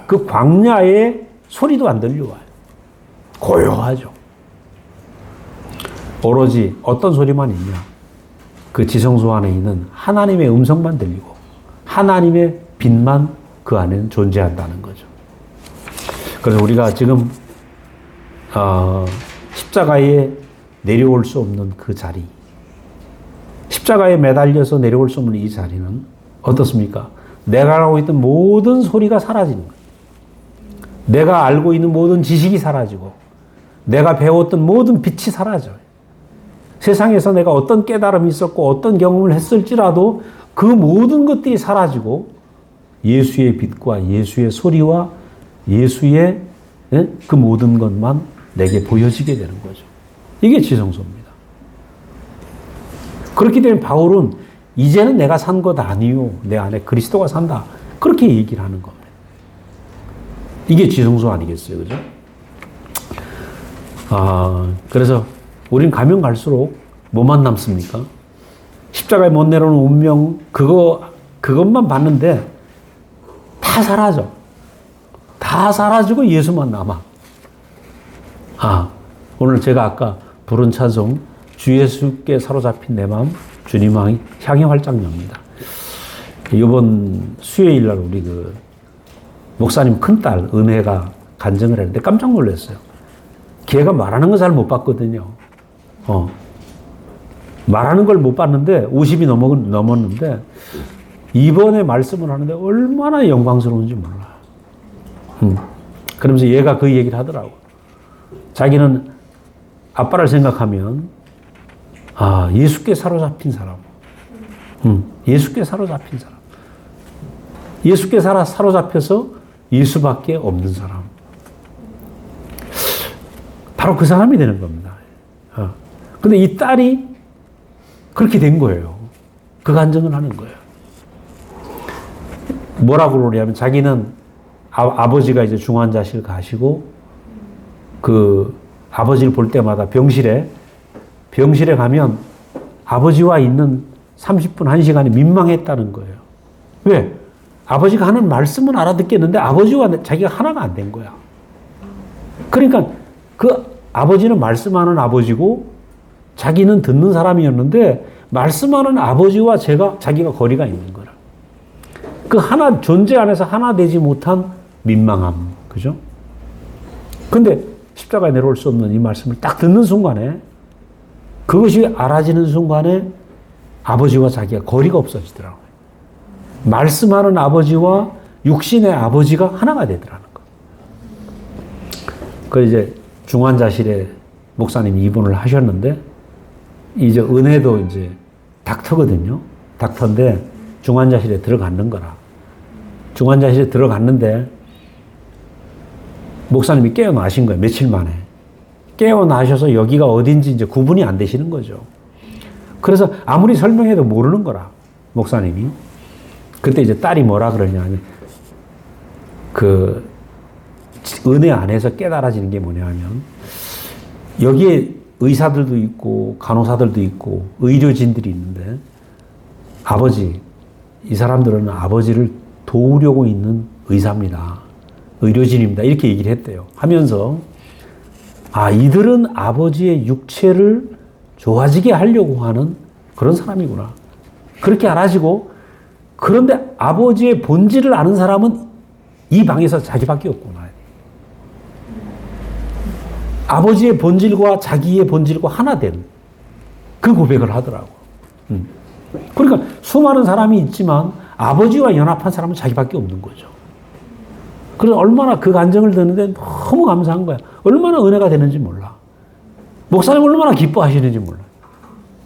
그 광야의 소리도 안 들려와요. 고요하죠. 오로지 어떤 소리만 있냐? 그 지성소 안에 있는 하나님의 음성만 들리고 하나님의 빛만 그 안에는 존재한다는 거죠. 그래서 우리가 지금 십자가에 내려올 수 없는 그 자리, 십자가에 매달려서 내려올 수 없는 이 자리는 어떻습니까? 내가 알고 있던 모든 소리가 사라지는 거예요. 내가 알고 있는 모든 지식이 사라지고 내가 배웠던 모든 빛이 사라져요. 세상에서 내가 어떤 깨달음이 있었고 어떤 경험을 했을지라도 그 모든 것들이 사라지고 예수의 빛과 예수의 소리와 예수의 그 모든 것만 내게 보여지게 되는 거죠. 이게 지성소입니다. 그렇기 때문에 바울은 이제는 내가 산 것 아니요. 내 안에 그리스도가 산다. 그렇게 얘기를 하는 겁니다. 이게 지성소 아니겠어요. 그죠? 그래서 우린 가면 갈수록 뭐만 남습니까? 십자가에 못 내려오는 운명, 그것만 봤는데 다 사라져. 다 사라지고 예수만 남아. 오늘 제가 아까 부른 찬송, 주 예수께 사로잡힌 내 마음, 주님 향해 활짝 엽니다. 이번 수요일 날 우리 목사님 큰딸 은혜가 간증을 했는데 깜짝 놀랐어요. 걔가 말하는 거 잘 못 봤거든요. 말하는 걸 못 봤는데 50이 넘었는데 이번에 말씀을 하는데 얼마나 영광스러운지 몰라요. 그러면서 얘가 그 얘기를 하더라고. 자기는 아빠를 생각하면 예수께 사로잡힌 사람. 예수께 사로잡힌 사람. 예수께 사로잡혀서 예수밖에 없는 사람. 바로 그 사람이 되는 겁니다. 근데 이 딸이 그렇게 된 거예요. 그 간증을 하는 거예요. 뭐라고 그러냐면 자기는 아버지가 이제 중환자실 가시고 그 아버지를 볼 때마다 병실에 가면 아버지와 있는 30분, 1시간이 민망했다는 거예요. 왜? 아버지가 하는 말씀은 알아듣겠는데 아버지와 자기가 하나가 안 된 거야. 그러니까 그 아버지는 말씀하는 아버지고 자기는 듣는 사람이었는데 말씀하는 아버지와 자기가 거리가 있는 거라. 그 하나, 존재 안에서 하나 되지 못한 민망함. 그죠? 근데 십자가에 내려올 수 없는 이 말씀을 딱 듣는 순간에 그것이 알아지는 순간에 아버지와 자기가 거리가 없어지더라고요. 말씀하는 아버지와 육신의 아버지가 하나가 되더라는 거예요. 그 이제 중환자실에 목사님이 입원을 하셨는데, 이제 은혜도 이제 닥터거든요. 닥터인데 중환자실에 들어갔는 거라. 중환자실에 들어갔는데 목사님이 깨어나신 거예요. 며칠 만에. 깨어나셔서 여기가 어딘지 이제 구분이 안 되시는 거죠. 그래서 아무리 설명해도 모르는 거라, 목사님이. 그때 이제 딸이 뭐라 그러냐면, 그 은혜 안에서 깨달아지는 게 뭐냐면, 여기에 의사들도 있고 간호사들도 있고 의료진들이 있는데, 아버지, 이 사람들은 아버지를 도우려고 있는 의사입니다. 의료진입니다. 이렇게 얘기를 했대요. 하면서, 아, 이들은 아버지의 육체를 좋아지게 하려고 하는 그런 사람이구나. 그렇게 알아지고, 그런데 아버지의 본질을 아는 사람은 이 방에서 자기밖에 없구나. 아버지의 본질과 자기의 본질과 하나 된 그 고백을 하더라고. 그러니까 수많은 사람이 있지만 아버지와 연합한 사람은 자기밖에 없는 거죠. 그래서 얼마나 그 감정을 듣는데 너무 감사한 거야. 얼마나 은혜가 되는지 몰라. 목사님 얼마나 기뻐하시는지 몰라.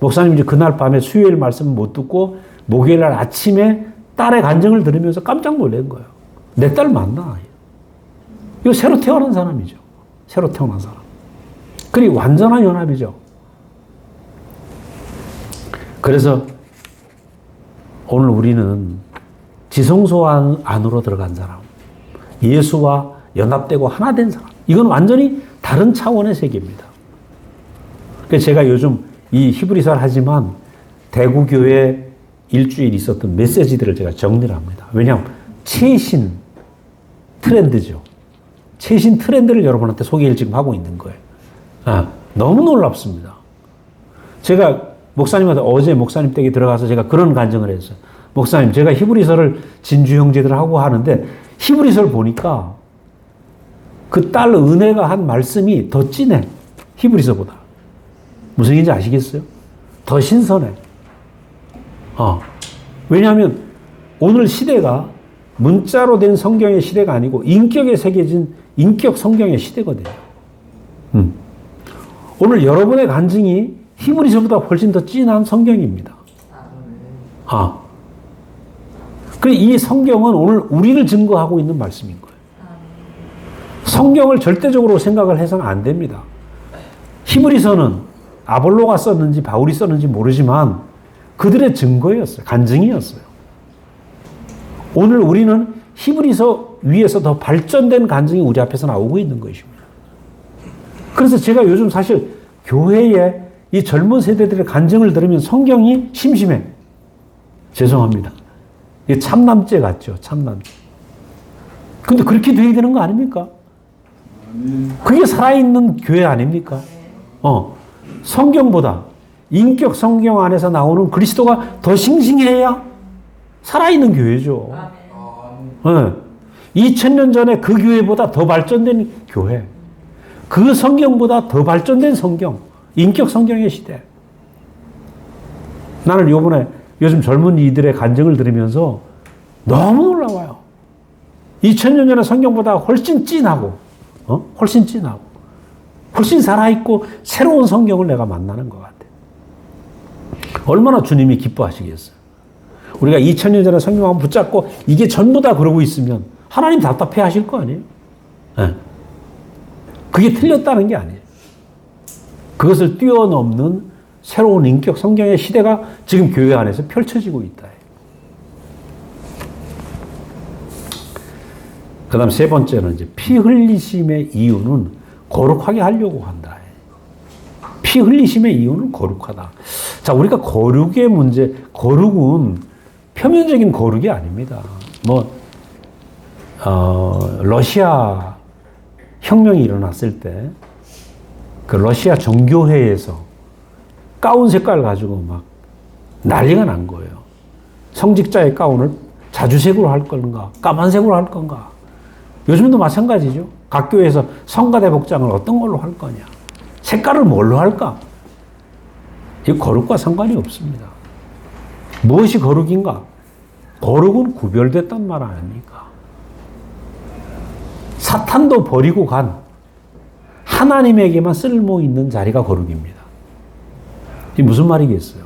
목사님 이제 그날 밤에 수요일 말씀 못 듣고 목요일 날 아침에 딸의 간증을 들으면서 깜짝 놀란 거예요. 내 딸 맞나? 이거 새로 태어난 사람이죠. 새로 태어난 사람. 그리고 완전한 연합이죠. 그래서 오늘 우리는 지성소 안으로 들어간 사람, 예수와 연합되고 하나 된 사람, 이건 완전히 다른 차원의 세계입니다. 그래서 제가 요즘 이 히브리서를 하지만 대구교회 일주일 있었던 메시지들을 제가 정리를 합니다. 왜냐하면 최신 트렌드죠. 최신 트렌드를 여러분한테 소개를 지금 하고 있는 거예요. 너무 놀랍습니다. 제가 목사님한테 어제 목사님 댁에 들어가서 제가 그런 간증을 했어요. 목사님, 제가 히브리서를 진주 형제들하고 하는데 히브리서를 보니까 그 딸 은혜가 한 말씀이 더 진해. 히브리서보다. 무슨 얘기인지 아시겠어요? 더 신선해. 왜냐하면 오늘 시대가 문자로 된 성경의 시대가 아니고 인격에 새겨진 인격 성경의 시대거든요. 오늘 여러분의 간증이 히브리서보다 훨씬 더 진한 성경입니다. 그리고 이 성경은 오늘 우리를 증거하고 있는 말씀인 거예요. 성경을 절대적으로 생각을 해서는 안 됩니다. 히브리서는 아볼로가 썼는지 바울이 썼는지 모르지만 그들의 증거였어요. 간증이었어요. 오늘 우리는 히브리서 위에서 더 발전된 간증이 우리 앞에서 나오고 있는 것입니다. 그래서 제가 요즘 사실 교회에 이 젊은 세대들의 간증을 들으면 성경이 심심해. 죄송합니다. 이게 참남죄 같죠. 참남죄. 근데 그렇게 돼야 되는 거 아닙니까? 그게 살아있는 교회 아닙니까? 성경보다 인격 성경 안에서 나오는 그리스도가 더 싱싱해야 살아있는 교회죠. 2000년 전에 그 교회보다 더 발전된 교회. 그 성경보다 더 발전된 성경. 인격 성경의 시대. 나는 요즘 젊은이들의 간증을 들으면서 너무 놀라워요. 2000년 전의 성경보다 훨씬 진하고, 훨씬 진하고, 훨씬 살아있고 새로운 성경을 내가 만나는 것 같아. 얼마나 주님이 기뻐하시겠어요. 우리가 2000년 전에 성경 한번 붙잡고 이게 전부 다 그러고 있으면 하나님 답답해 하실 거 아니에요? 그게 틀렸다는 게 아니에요. 그것을 뛰어넘는 새로운 인격 성경의 시대가 지금 교회 안에서 펼쳐지고 있다. 그 다음 세 번째는 이제 피 흘리심의 이유는 거룩하게 하려고 한다. 피 흘리심의 이유는 거룩하다. 자, 우리가 거룩의 문제, 거룩은 표면적인 거룩이 아닙니다. 러시아 혁명이 일어났을 때 그 러시아 정교회에서 가운 색깔 가지고 막 난리가 난 거예요. 성직자의 가운을 자주색으로 할 건가, 까만색으로 할 건가. 요즘도 마찬가지죠. 각 교회에서 성가대 복장을 어떤 걸로 할 거냐. 색깔을 뭘로 할까? 이 거룩과 상관이 없습니다. 무엇이 거룩인가? 거룩은 구별됐단 말 아닙니까? 사탄도 버리고 간 하나님에게만 쓸모 있는 자리가 거룩입니다. 이게 무슨 말이겠어요?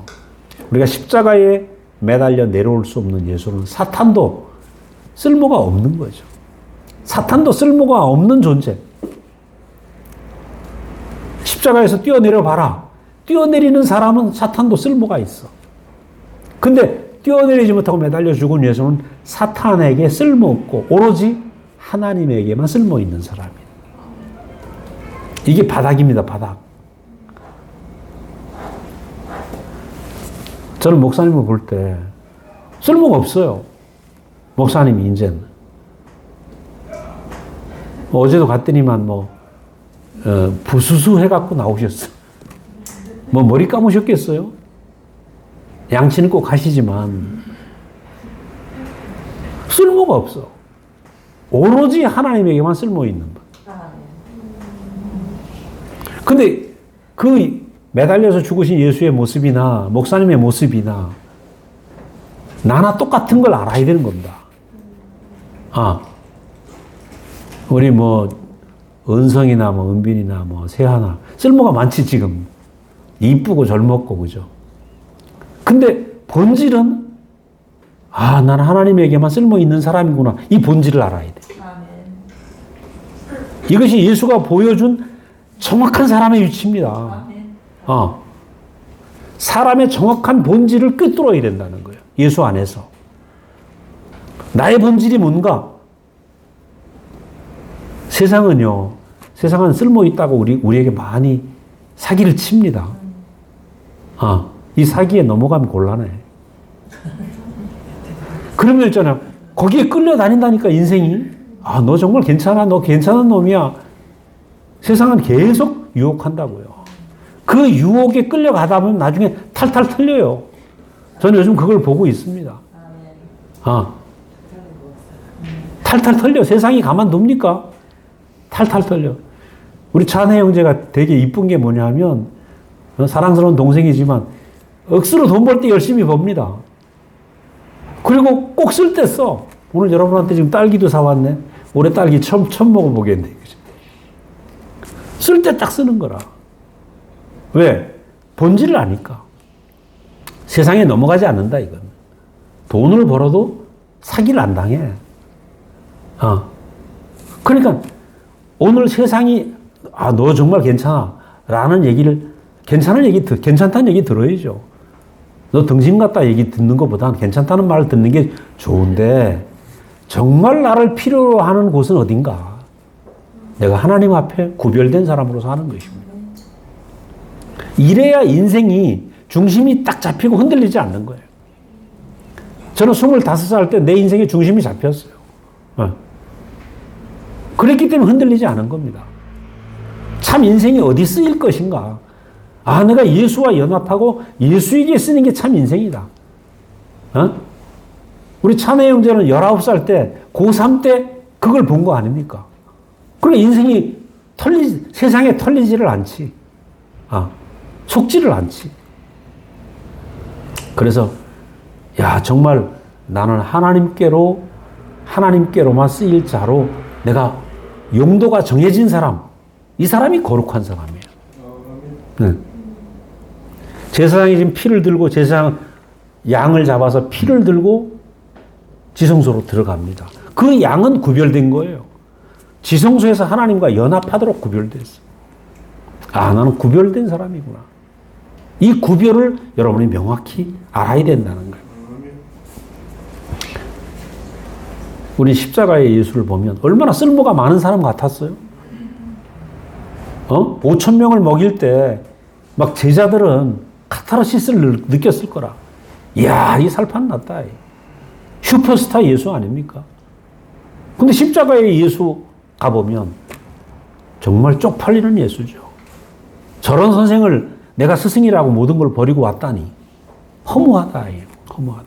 우리가 십자가에 매달려 내려올 수 없는 예수는 사탄도 쓸모가 없는 거죠. 사탄도 쓸모가 없는 존재. 십자가에서 뛰어내려 봐라. 뛰어내리는 사람은 사탄도 쓸모가 있어. 근데 뛰어내리지 못하고 매달려 죽은 예수는 사탄에게 쓸모없고 오로지 하나님에게만 쓸모 있는 사람이에요. 이게 바닥입니다, 바닥. 저는 목사님을 볼 때 쓸모가 없어요. 목사님이 이제는. 어제도 갔더니만 부수수 해갖고 나오셨어. 머리 감으셨겠어요? 양치는 꼭 하시지만 쓸모가 없어. 오로지 하나님에게만 쓸모 있는 것. 근데 그 매달려서 죽으신 예수의 모습이나 목사님의 모습이나 나나 똑같은 걸 알아야 되는 겁니다. 우리 은성이나 은빈이나 세하나 쓸모가 많지 지금. 이쁘고 젊었고 그죠? 근데 본질은 나는 하나님에게만 쓸모 있는 사람이구나. 이 본질을 알아야 돼. 이것이 예수가 보여준 정확한 사람의 위치입니다. 사람의 정확한 본질을 꿰뚫어야 된다는 거예요. 예수 안에서. 나의 본질이 뭔가? 세상은 쓸모 있다고 우리에게 많이 사기를 칩니다. 이 사기에 넘어가면 곤란해. 그러면 있잖아요. 거기에 끌려다닌다니까, 인생이. 너 정말 괜찮아. 너 괜찮은 놈이야. 세상은 계속 유혹한다고요. 그 유혹에 끌려가다 보면 나중에 탈탈 털려요. 저는 요즘 그걸 보고 있습니다. 탈탈 털려. 세상이 가만둡니까? 탈탈 털려. 우리 찬혜 형제가 되게 이쁜 게 뭐냐면, 사랑스러운 동생이지만, 억수로 돈 벌 때 열심히 법니다. 그리고 꼭 쓸 때 써. 오늘 여러분한테 지금 딸기도 사왔네. 올해 딸기 처음 먹어보겠네. 쓸 때 딱 쓰는 거라. 왜? 본질을 아니까. 세상에 넘어가지 않는다, 이건. 돈을 벌어도 사기를 안 당해. 그러니까 오늘 세상이 너 정말 괜찮아 라는 얘기를 괜찮다는 얘기 들어야죠. 너 등신 같다 얘기 듣는 것보다는 괜찮다는 말을 듣는 게 좋은데 정말 나를 필요로 하는 곳은 어딘가? 내가 하나님 앞에 구별된 사람으로 사는 것입니다. 이래야 인생이 중심이 딱 잡히고 흔들리지 않는 거예요. 저는 25살 때 내 인생의 중심이 잡혔어요. 그랬기 때문에 흔들리지 않은 겁니다. 참 인생이 어디 쓰일 것인가? 내가 예수와 연합하고 예수에게 쓰는 게 참 인생이다. 우리 찬혜 형제는 19살 때, 고3 때 그걸 본 거 아닙니까? 그러니까 인생이 세상에 털리지를 않지. 속지를 않지. 그래서, 정말 나는 하나님께로만 쓰일 자로 내가 용도가 정해진 사람, 이 사람이 거룩한 사람이에요. 제사장이 지금 피를 들고, 제사장 양을 잡아서 피를 들고 지성소로 들어갑니다. 그 양은 구별된 거예요. 지성소에서 하나님과 연합하도록 구별됐어. 나는 구별된 사람이구나. 이 구별을 여러분이 명확히 알아야 된다는 거예요. 우리 십자가의 예수를 보면 얼마나 쓸모가 많은 사람 같았어요? 5,000명을 먹일 때 막 제자들은 카타르시스를 느꼈을 거라. 이야, 이 살판 났다. 슈퍼스타 예수 아닙니까? 근데 십자가의 예수 가보면 정말 쪽팔리는 예수죠. 저런 선생을 내가 스승이라고 모든 걸 버리고 왔다니. 허무하다. 허무하다.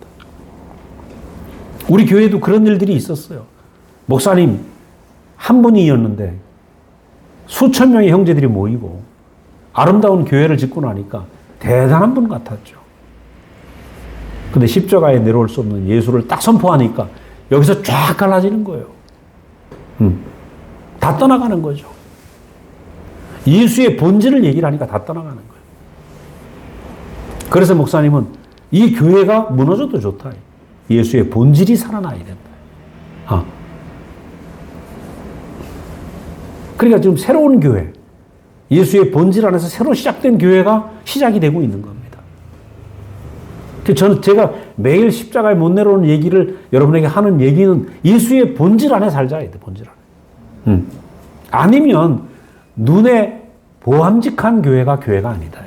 우리 교회도 그런 일들이 있었어요. 목사님 한 분이었는데 수천 명의 형제들이 모이고 아름다운 교회를 짓고 나니까 대단한 분 같았죠. 근데 십자가에 내려올 수 없는 예수를 딱 선포하니까 여기서 쫙 갈라지는 거예요. 다 떠나가는 거죠. 예수의 본질을 얘기를 하니까 다 떠나가는 거예요. 그래서 목사님은 이 교회가 무너져도 좋다. 예수의 본질이 살아나야 된다. 그러니까 지금 새로운 교회, 예수의 본질 안에서 새로 시작된 교회가 시작이 되고 있는 겁니다. 제가 매일 십자가에 못 내려오는 얘기를 여러분에게 하는 얘기는 예수의 본질 안에 살자야 돼, 본질 안에. 아니면 눈에 보암직한 교회가 아니다.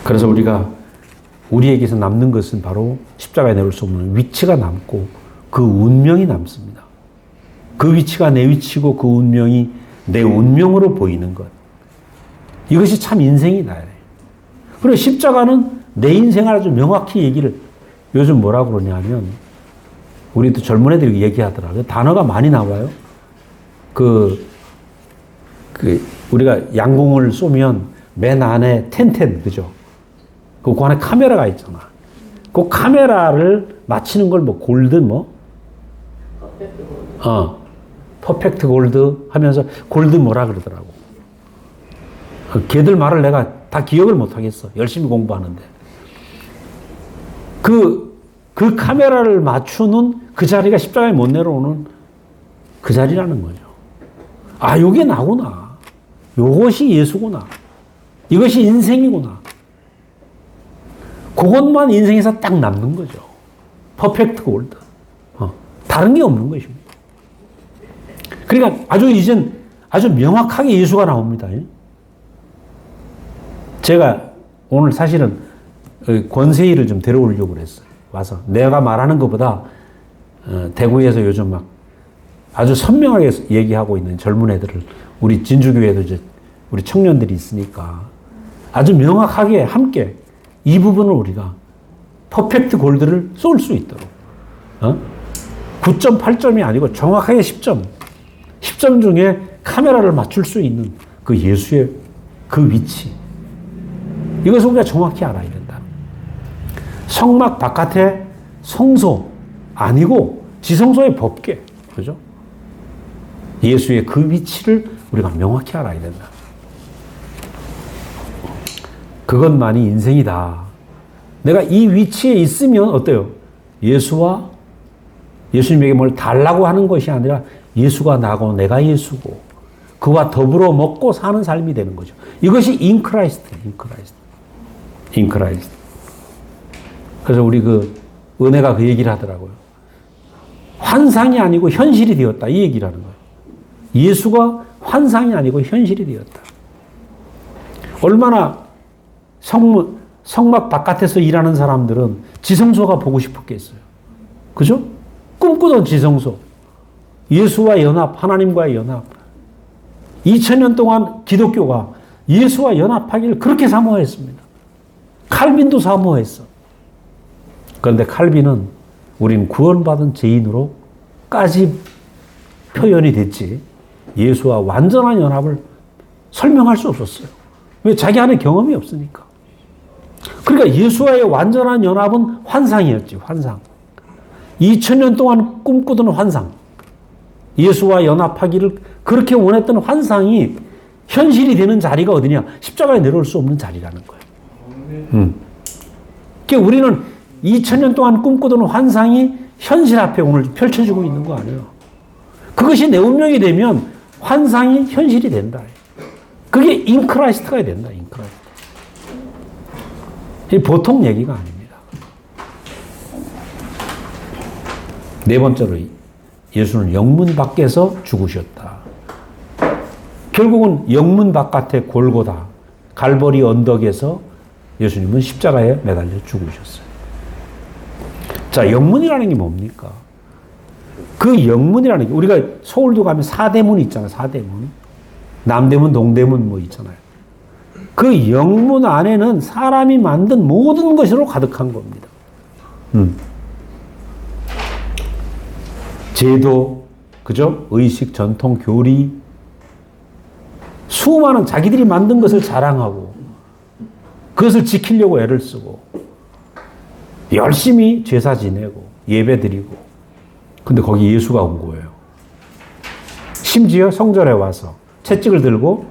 그래서 우리에게서 남는 것은 바로 십자가에 내려올 수 없는 위치가 남고 그 운명이 남습니다. 그 위치가 내 위치고 그 운명이 내 운명으로 보이는 것. 이것이 참 인생이다. 그리고 십자가는 내 인생을 아주 명확히 얘기를, 요즘 뭐라고 그러냐면, 우리도 젊은 애들이 얘기하더라고요. 단어가 많이 나와요. 우리가 양궁을 쏘면 맨 안에 텐텐, 그죠? 그 안에 카메라가 있잖아. 그 카메라를 맞히는 걸 골드 퍼펙트 골드 하면서 골드 뭐라 그러더라고. 걔들 말을 내가 다 기억을 못 하겠어. 열심히 공부하는데. 그 카메라를 맞추는 그 자리가 십자가에 못 내려오는 그 자리라는 거죠. 요게 나구나. 요것이 예수구나. 이것이 인생이구나. 그것만 인생에서 딱 남는 거죠. 퍼펙트 골드. 다른 게 없는 것입니다. 그러니까 이젠 아주 명확하게 예수가 나옵니다. 제가 오늘 사실은 권세희를 좀 데려오려고 그랬어요. 와서. 내가 말하는 것보다 대구에서 요즘 막 아주 선명하게 얘기하고 있는 젊은 애들을, 우리 진주교회도 이제 우리 청년들이 있으니까 아주 명확하게 함께 이 부분을 우리가 퍼펙트 골드를 쏠 수 있도록 9.8점이 아니고 정확하게 10점. 10점 중에 카메라를 맞출 수 있는 그 예수의 그 위치. 이것을 우리가 정확히 알아야 된다. 성막 바깥에 성소 아니고 지성소의 법궤. 그죠? 예수의 그 위치를 우리가 명확히 알아야 된다. 그것만이 인생이다. 내가 이 위치에 있으면 어때요? 예수님에게 뭘 달라고 하는 것이 아니라 예수가 나고 내가 예수고 그와 더불어 먹고 사는 삶이 되는 거죠. 이것이 in Christ. 그래서 우리 은혜가 그 얘기를 하더라고요. 환상이 아니고 현실이 되었다. 이 얘기를 하는 거예요. 예수가 환상이 아니고 현실이 되었다. 얼마나 성막 바깥에서 일하는 사람들은 지성소가 보고 싶었겠어요. 그죠? 꿈꾸던 지성소. 예수와 연합, 하나님과의 연합. 2000년 동안 기독교가 예수와 연합하기를 그렇게 사모했습니다. 칼빈도 사모했어. 그런데 칼빈은 우린 구원받은 죄인으로까지 표현이 됐지 예수와 완전한 연합을 설명할 수 없었어요. 왜? 자기 안에 경험이 없으니까. 그러니까 예수와의 완전한 연합은 환상이었지, 환상. 2000년 동안 꿈꾸던 환상. 예수와 연합하기를 그렇게 원했던 환상이 현실이 되는 자리가 어디냐? 십자가에 내려올 수 없는 자리라는 거예요. 그러니까 우리는 2000년 동안 꿈꾸던 환상이 현실 앞에 오늘 펼쳐지고 있는 거 아니에요. 그것이 내 운명이 되면 환상이 현실이 된다. 그게 인크라이스트가 된다. 인크라이스트. 이 보통 얘기가 아닙니다. 네 번째로 예수는 영문 밖에서 죽으셨다. 결국은 영문 바깥의 골고다, 갈보리 언덕에서 예수님은 십자가에 매달려 죽으셨어요. 자, 영문이라는 게 뭡니까? 그 영문이라는 게, 우리가 서울도 가면 사대문이 있잖아요. 사대문. 남대문, 동대문 뭐 있잖아요. 그 영문 안에는 사람이 만든 모든 것으로 가득한 겁니다. 제도, 그죠? 의식, 전통, 교리. 수많은 자기들이 만든 것을 자랑하고 그것을 지키려고 애를 쓰고 열심히 제사 지내고 예배 드리고 근데 거기 예수가 온 거예요. 심지어 성전에 와서 채찍을 들고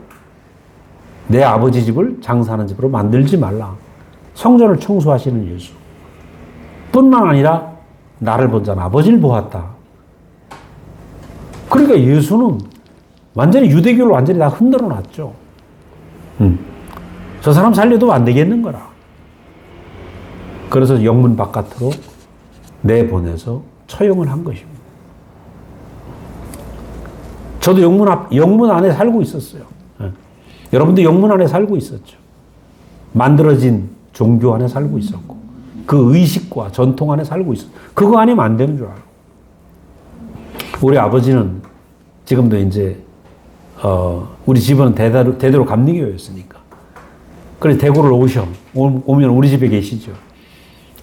내 아버지 집을 장사하는 집으로 만들지 말라. 성전을 청소하시는 예수. 뿐만 아니라 나를 본 자는 아버지를 보았다. 그러니까 예수는 완전히 유대교를 완전히 다 흔들어 놨죠. 저 사람 살려도 안 되겠는 거라. 그래서 영문 바깥으로 내보내서 처형을 한 것입니다. 저도 영문 안에 살고 있었어요. 여러분도 영문 안에 살고 있었죠. 만들어진 종교 안에 살고 있었고, 그 의식과 전통 안에 살고 있었어요. 그거 아니면 안 되는 줄 알아요. 우리 아버지는 지금도 이제, 우리 집은 대대로 감리교였으니까. 그래서 대구를 오면 우리 집에 계시죠.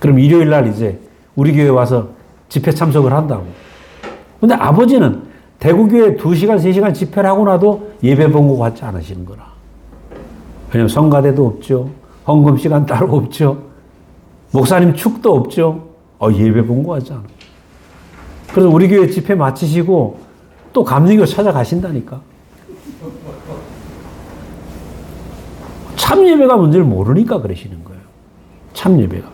그럼 일요일 날 이제 우리 교회 와서 집회 참석을 한다고. 근데 아버지는 대구교회 2시간, 3시간 집회를 하고 나도 예배 본 것 같지 않으시는 거라. 왜냐면 성가대도 없죠. 헌금 시간 따로 없죠. 목사님 축도 없죠. 예배 본 것 같지 않아. 그래서 우리 교회 집회 마치시고 또 감리교 찾아가신다니까. 참 예배가 뭔지를 모르니까 그러시는 거예요. 참 예배가.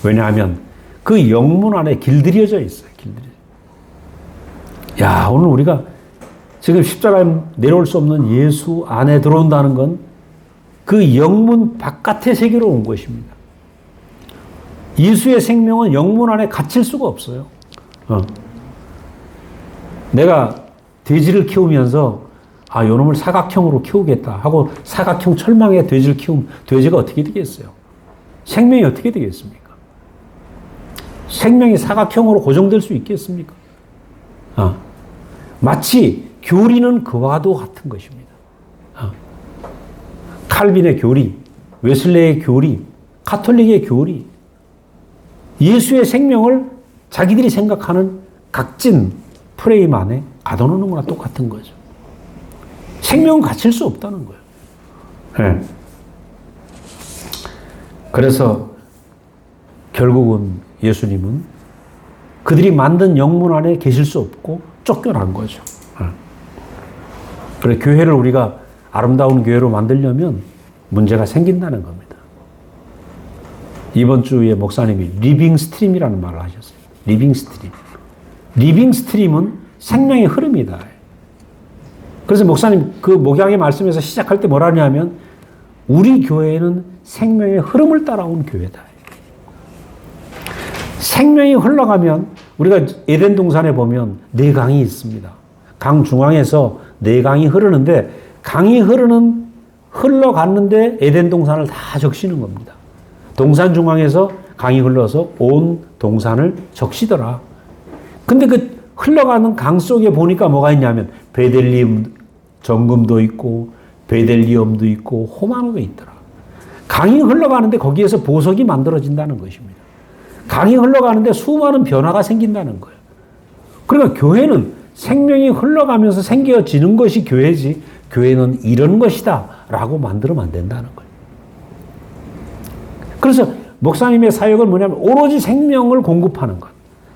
왜냐하면 그 영문 안에 길들여져 있어요. 야, 오늘 우리가 지금 십자가에 내려올 수 없는 예수 안에 들어온다는 건 그 영문 바깥의 세계로 온 것입니다. 예수의 생명은 영문 안에 갇힐 수가 없어요. 내가 돼지를 키우면서 요놈을 사각형으로 키우겠다 하고 사각형 철망에 돼지를 키우면 돼지가 어떻게 되겠어요? 생명이 어떻게 되겠습니까? 생명이 사각형으로 고정될 수 있겠습니까? 마치 교리는 그와도 같은 것입니다. 칼빈의 교리, 웨슬레의 교리, 가톨릭의 교리, 예수의 생명을 자기들이 생각하는 각진 프레임 안에 가둬놓는 거나 똑같은 거죠. 생명은 갇힐 수 없다는 거예요. 네. 그래서 결국은 예수님은 그들이 만든 영문 안에 계실 수 없고 쫓겨난 거죠. 그래, 교회를 우리가 아름다운 교회로 만들려면 문제가 생긴다는 겁니다. 이번 주에 목사님이 리빙 스트림이라는 말을 하셨어요. 리빙 스트림. 리빙 스트림은 생명의 흐름이다. 그래서 목사님 그 목양의 말씀에서 시작할 때 뭐라 하냐면 우리 교회는 생명의 흐름을 따라온 교회다. 생명이 흘러가면 우리가 에덴 동산에 보면 4강이 있습니다. 강 중앙에서 4강이 흐르는데 강이 흘러갔는데 에덴 동산을 다 적시는 겁니다. 동산 중앙에서 강이 흘러서 온 동산을 적시더라. 근데 그 흘러가는 강 속에 보니까 뭐가 있냐면 베델리움 정금도 있고 베델리움도 있고 호마노도 있더라. 강이 흘러가는데 거기에서 보석이 만들어진다는 것입니다. 강이 흘러가는데 수많은 변화가 생긴다는 거예요. 그러니까 교회는 생명이 흘러가면서 생겨지는 것이 교회지 교회는 이런 것이다 라고 만들면 안 된다는 거예요. 그래서 목사님의 사역은 뭐냐면 오로지 생명을 공급하는 것,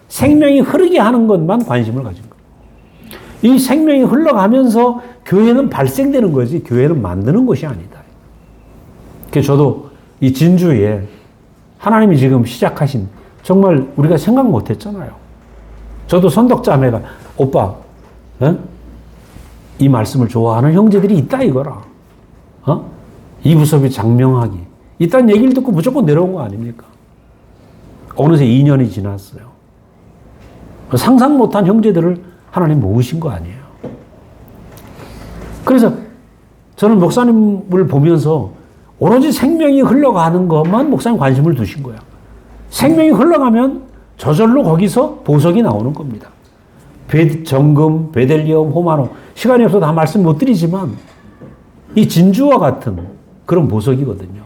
생명이 흐르게 하는 것만 관심을 가진 거예요. 이 생명이 흘러가면서 교회는 발생되는 거지 교회는 만드는 것이 아니다. 그래서 저도 이 진주에 하나님이 지금 시작하신 정말 우리가 생각 못 했잖아요. 저도 선덕자매가 오빠 이 말씀을 좋아하는 형제들이 있다 이거라. 이부섭이 장명하기 이딴 얘기를 듣고 무조건 내려온 거 아닙니까? 어느새 2년이 지났어요. 상상 못한 형제들을 하나님 모으신 거 아니에요. 그래서 저는 목사님을 보면서 오로지 생명이 흘러가는 것만 목사님 관심을 두신 거야. 생명이 흘러가면 저절로 거기서 보석이 나오는 겁니다. 정금, 베델리움, 호마노 시간이 없어서 다 말씀 못 드리지만 이 진주와 같은 그런 보석이거든요.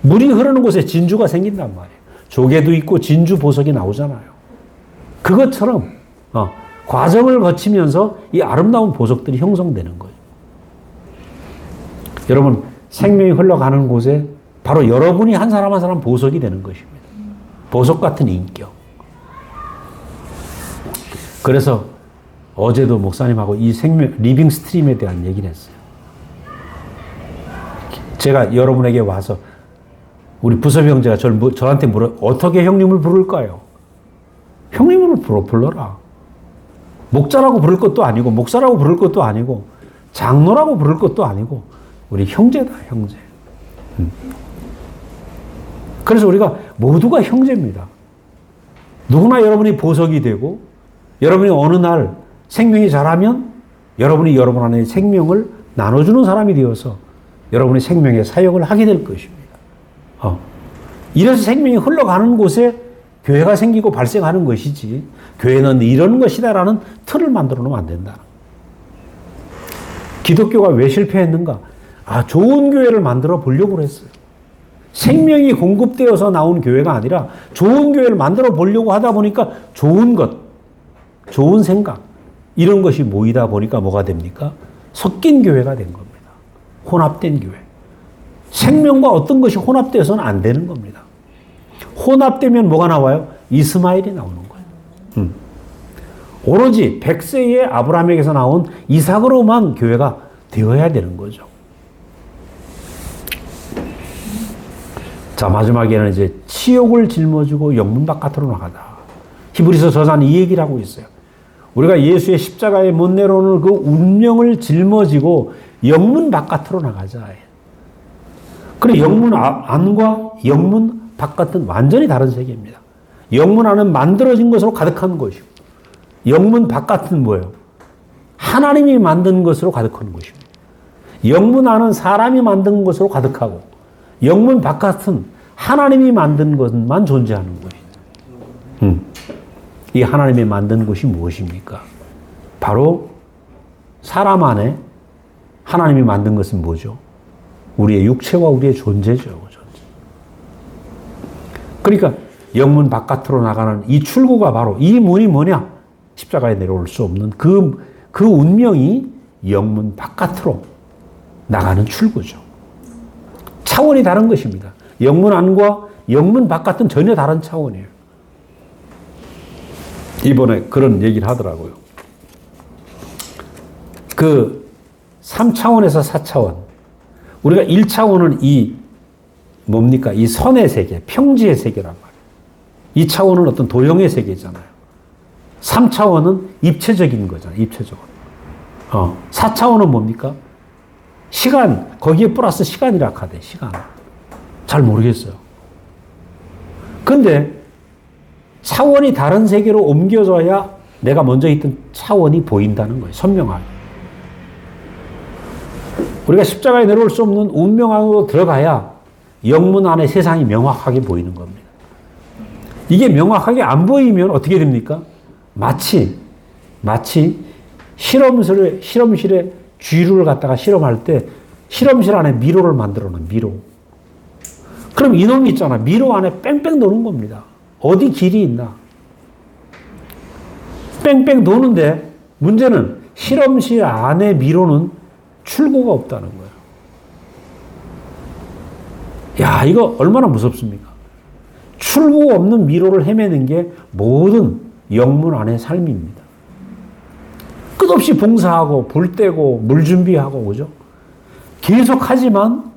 물이 흐르는 곳에 진주가 생긴단 말이에요. 조개도 있고 진주 보석이 나오잖아요. 그것처럼 과정을 거치면서 이 아름다운 보석들이 형성되는 거예요. 여러분 생명이 흘러가는 곳에 바로 여러분이 한 사람 한 사람 보석이 되는 것입니다. 보석 같은 인격. 그래서 어제도 목사님하고 이 생명, 리빙 스트림에 대한 얘기를 했어요. 제가 여러분에게 와서 우리 부섭 형제가 저한테 어떻게 형님을 부를까요? 형님을 불러라. 목자라고 부를 것도 아니고, 목사라고 부를 것도 아니고, 장로라고 부를 것도 아니고, 우리 형제다, 형제. 그래서 우리가 모두가 형제입니다. 누구나 여러분이 보석이 되고, 여러분이 어느 날 생명이 자라면, 여러분이 여러분 안에 생명을 나눠주는 사람이 되어서 여러분의 생명의 사역을 하게 될 것입니다. 이래서 생명이 흘러가는 곳에 교회가 생기고 발생하는 것이지, 교회는 이런 것이다라는 틀을 만들어 놓으면 안 된다. 기독교가 왜 실패했는가? 좋은 교회를 만들어 보려고 했어요. 생명이 공급되어서 나온 교회가 아니라 좋은 교회를 만들어 보려고 하다 보니까 좋은 것, 좋은 생각, 이런 것이 모이다 보니까 뭐가 됩니까? 섞인 교회가 된 겁니다. 혼합된 교회. 생명과 어떤 것이 혼합되어서는 안 되는 겁니다. 혼합되면 뭐가 나와요? 이스마엘이 나오는 거예요. 오로지 100세의 아브라함에게서 나온 이삭으로만 교회가 되어야 되는 거죠. 자, 마지막에는 이제 치욕을 짊어지고 영문 바깥으로 나가다. 히브리서 저자는 이 얘기를 하고 있어요. 우리가 예수의 십자가에 못 내려오는 그 운명을 짊어지고 영문 바깥으로 나가자. 그래, 영문 안과 영문 바깥은 완전히 다른 세계입니다. 영문 안은 만들어진 것으로 가득한 것이고, 영문 바깥은 뭐예요? 하나님이 만든 것으로 가득한 것입니다. 영문 안은 사람이 만든 것으로 가득하고, 영문 바깥은 하나님이 만든 것만 존재하는 거예요. 이 하나님이 만든 것이 무엇입니까? 바로 사람 안에 하나님이 만든 것은 뭐죠? 우리의 육체와 우리의 존재죠. 존재. 그러니까 영문 바깥으로 나가는 이 출구가 바로 이 문이 뭐냐? 십자가에 내려올 수 없는 그 운명이 영문 바깥으로 나가는 출구죠. 차원이 다른 것입니다. 영문 안과 영문 바깥은 전혀 다른 차원이에요. 이번에 그런 얘기를 하더라고요. 그 3차원에서 4차원. 우리가 1차원은 이 뭡니까? 이 선의 세계, 평지의 세계란 말이에요. 2차원은 어떤 도형의 세계잖아요. 3차원은 입체적인 거잖아요. 입체적으로. 4차원은 뭡니까? 시간, 거기에 플러스 시간이라 하대, 시간. 잘 모르겠어요. 근데 차원이 다른 세계로 옮겨져야 내가 먼저 있던 차원이 보인다는 거예요. 선명하게. 우리가 십자가에 내려올 수 없는 운명 안으로 들어가야 영문 안에 세상이 명확하게 보이는 겁니다. 이게 명확하게 안 보이면 어떻게 됩니까? 마치 실험실에 쥐를 갖다가 실험할 때 실험실 안에 미로를 만들어 놓은 미로. 그럼 이놈이 있잖아. 미로 안에 뺑뺑 도는 겁니다. 어디 길이 있나? 뺑뺑 도는데 문제는 실험실 안에 미로는 출구가 없다는 거예요. 야, 이거 얼마나 무섭습니까? 출구가 없는 미로를 헤매는 게 모든 영문 안의 삶입니다. 끝없이 봉사하고 불 떼고 물 준비하고 그죠? 계속하지만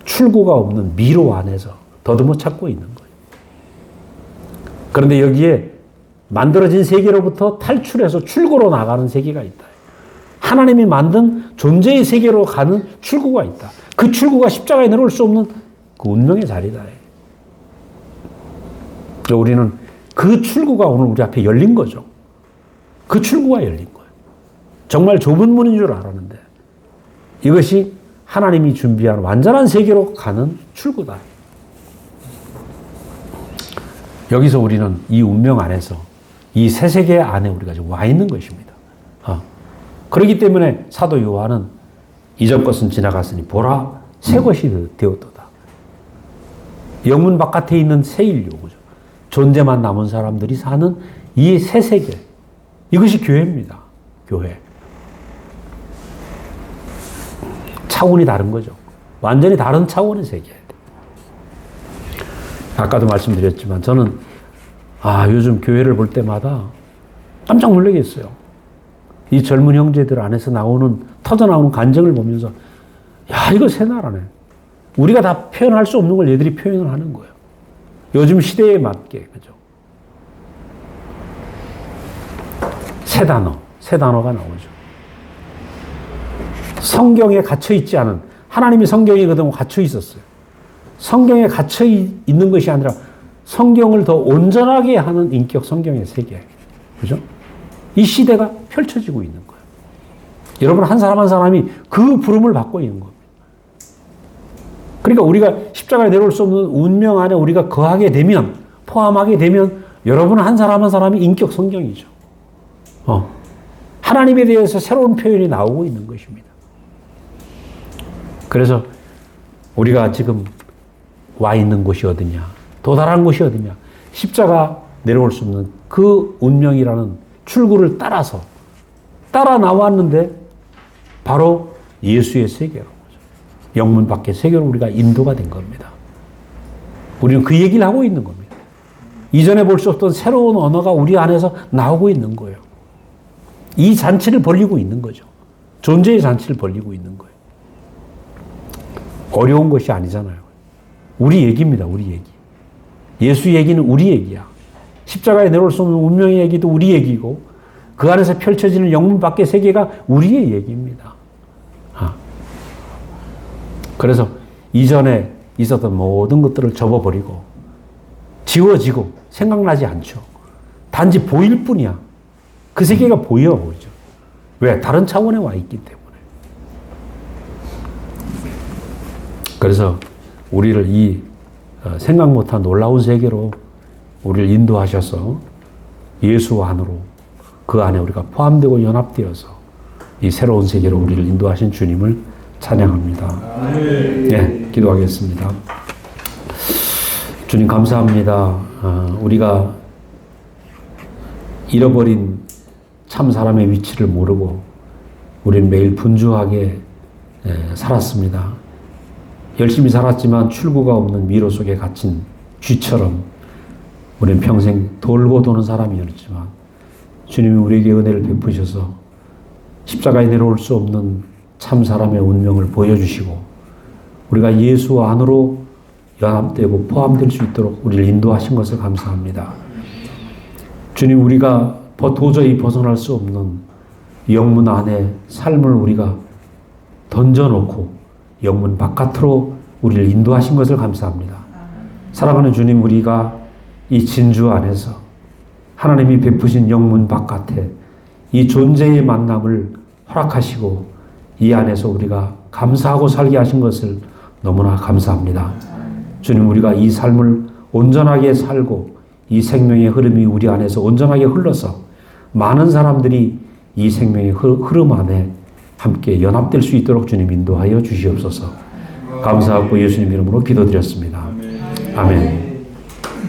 출구가 없는 미로 안에서 더듬어 찾고 있는 거예요. 그런데 여기에 만들어진 세계로부터 탈출해서 출구로 나가는 세계가 있다. 하나님이 만든 존재의 세계로 가는 출구가 있다. 그 출구가 십자가에 내려올 수 없는 그 운명의 자리다. 그래서 우리는 그 출구가 오늘 우리 앞에 열린 거죠. 그 출구가 열린 거예요. 정말 좁은 문인 줄 알았는데 이것이 하나님이 준비한 완전한 세계로 가는 출구다. 여기서 우리는 이 운명 안에서 이 새 세계 안에 우리가 지금 와 있는 것입니다. 그렇기 때문에 사도 요한은 이전 것은 지나갔으니 보라 새 것이 되었도다. 영문 바깥에 있는 새 인류, 그죠? 존재만 남은 사람들이 사는 이 새 세계, 이것이 교회입니다. 교회. 차원이 다른 거죠. 완전히 다른 차원의 세계. 아까도 말씀드렸지만 저는 요즘 교회를 볼 때마다 깜짝 놀라겠어요. 이 젊은 형제들 안에서 터져나오는 감정을 보면서, 야, 이거 새 나라네. 우리가 다 표현할 수 없는 걸 얘들이 표현을 하는 거예요. 요즘 시대에 맞게, 그죠? 새 단어가 나오죠. 성경에 갇혀있지 않은, 하나님이 성경에 그동안 갇혀 있었어요. 성경에 갇혀 있는 것이 아니라 성경을 더 온전하게 하는 인격 성경의 세계. 그죠? 이 시대가 펼쳐지고 있는 거예요. 여러분, 한 사람 한 사람이 그 부름을 받고 있는 겁니다. 그러니까 우리가 십자가에 내려올 수 없는 운명 안에 우리가 거하게 되면, 포함하게 되면, 여러분 한 사람 한 사람이 인격 성경이죠. 하나님에 대해서 새로운 표현이 나오고 있는 것입니다. 그래서 우리가 지금 와 있는 곳이 어디냐, 도달한 곳이 어디냐, 십자가 내려올 수 없는 그 운명이라는 출구를 따라 나왔는데 바로 예수의 세계로, 영문 밖의 세계로 우리가 인도가 된 겁니다. 우리는 그 얘기를 하고 있는 겁니다. 이전에 볼 수 없던 새로운 언어가 우리 안에서 나오고 있는 거예요. 이 잔치를 벌리고 있는 거죠. 존재의 잔치를 벌리고 있는 거예요. 어려운 것이 아니잖아요. 우리 얘기입니다. 우리 얘기. 예수 얘기는 우리 얘기야. 십자가에 내려올 수 없는 운명의 얘기도 우리 얘기고, 그 안에서 펼쳐지는 영문 밖의 세계가 우리의 얘기입니다. 그래서 이전에 있었던 모든 것들을 접어버리고 지워지고 생각나지 않죠. 단지 보일 뿐이야. 그 세계가 보여 보이죠. 왜? 다른 차원에 와 있기 때문에. 그래서 우리를 이 생각 못한 놀라운 세계로 우리를 인도하셔서 예수 안으로, 그 안에 우리가 포함되고 연합되어서 이 새로운 세계로 우리를 인도하신 주님을 찬양합니다. 네, 기도하겠습니다. 주님 감사합니다. 우리가 잃어버린 참 사람의 위치를 모르고 우리는 매일 분주하게 살았습니다. 열심히 살았지만 출구가 없는 미로 속에 갇힌 쥐처럼 우리는 평생 돌고 도는 사람이었지만 주님이 우리에게 은혜를 베푸셔서 십자가에 내려올 수 없는 참 사람의 운명을 보여주시고 우리가 예수 안으로 연합되고 포함될 수 있도록 우리를 인도하신 것을 감사합니다. 주님, 우리가 도저히 벗어날 수 없는 영문 안에 삶을 우리가 던져놓고 영문 바깥으로 우리를 인도하신 것을 감사합니다. 사랑하는 주님, 우리가 이 진주 안에서 하나님이 베푸신 영문 바깥에 이 존재의 만남을 허락하시고 이 안에서 우리가 감사하고 살게 하신 것을 너무나 감사합니다. 주님, 우리가 이 삶을 온전하게 살고 이 생명의 흐름이 우리 안에서 온전하게 흘러서 많은 사람들이 이 생명의 흐름 안에 함께 연합될 수 있도록 주님 인도하여 주시옵소서. 감사하고 예수님 이름으로 기도드렸습니다. 아멘.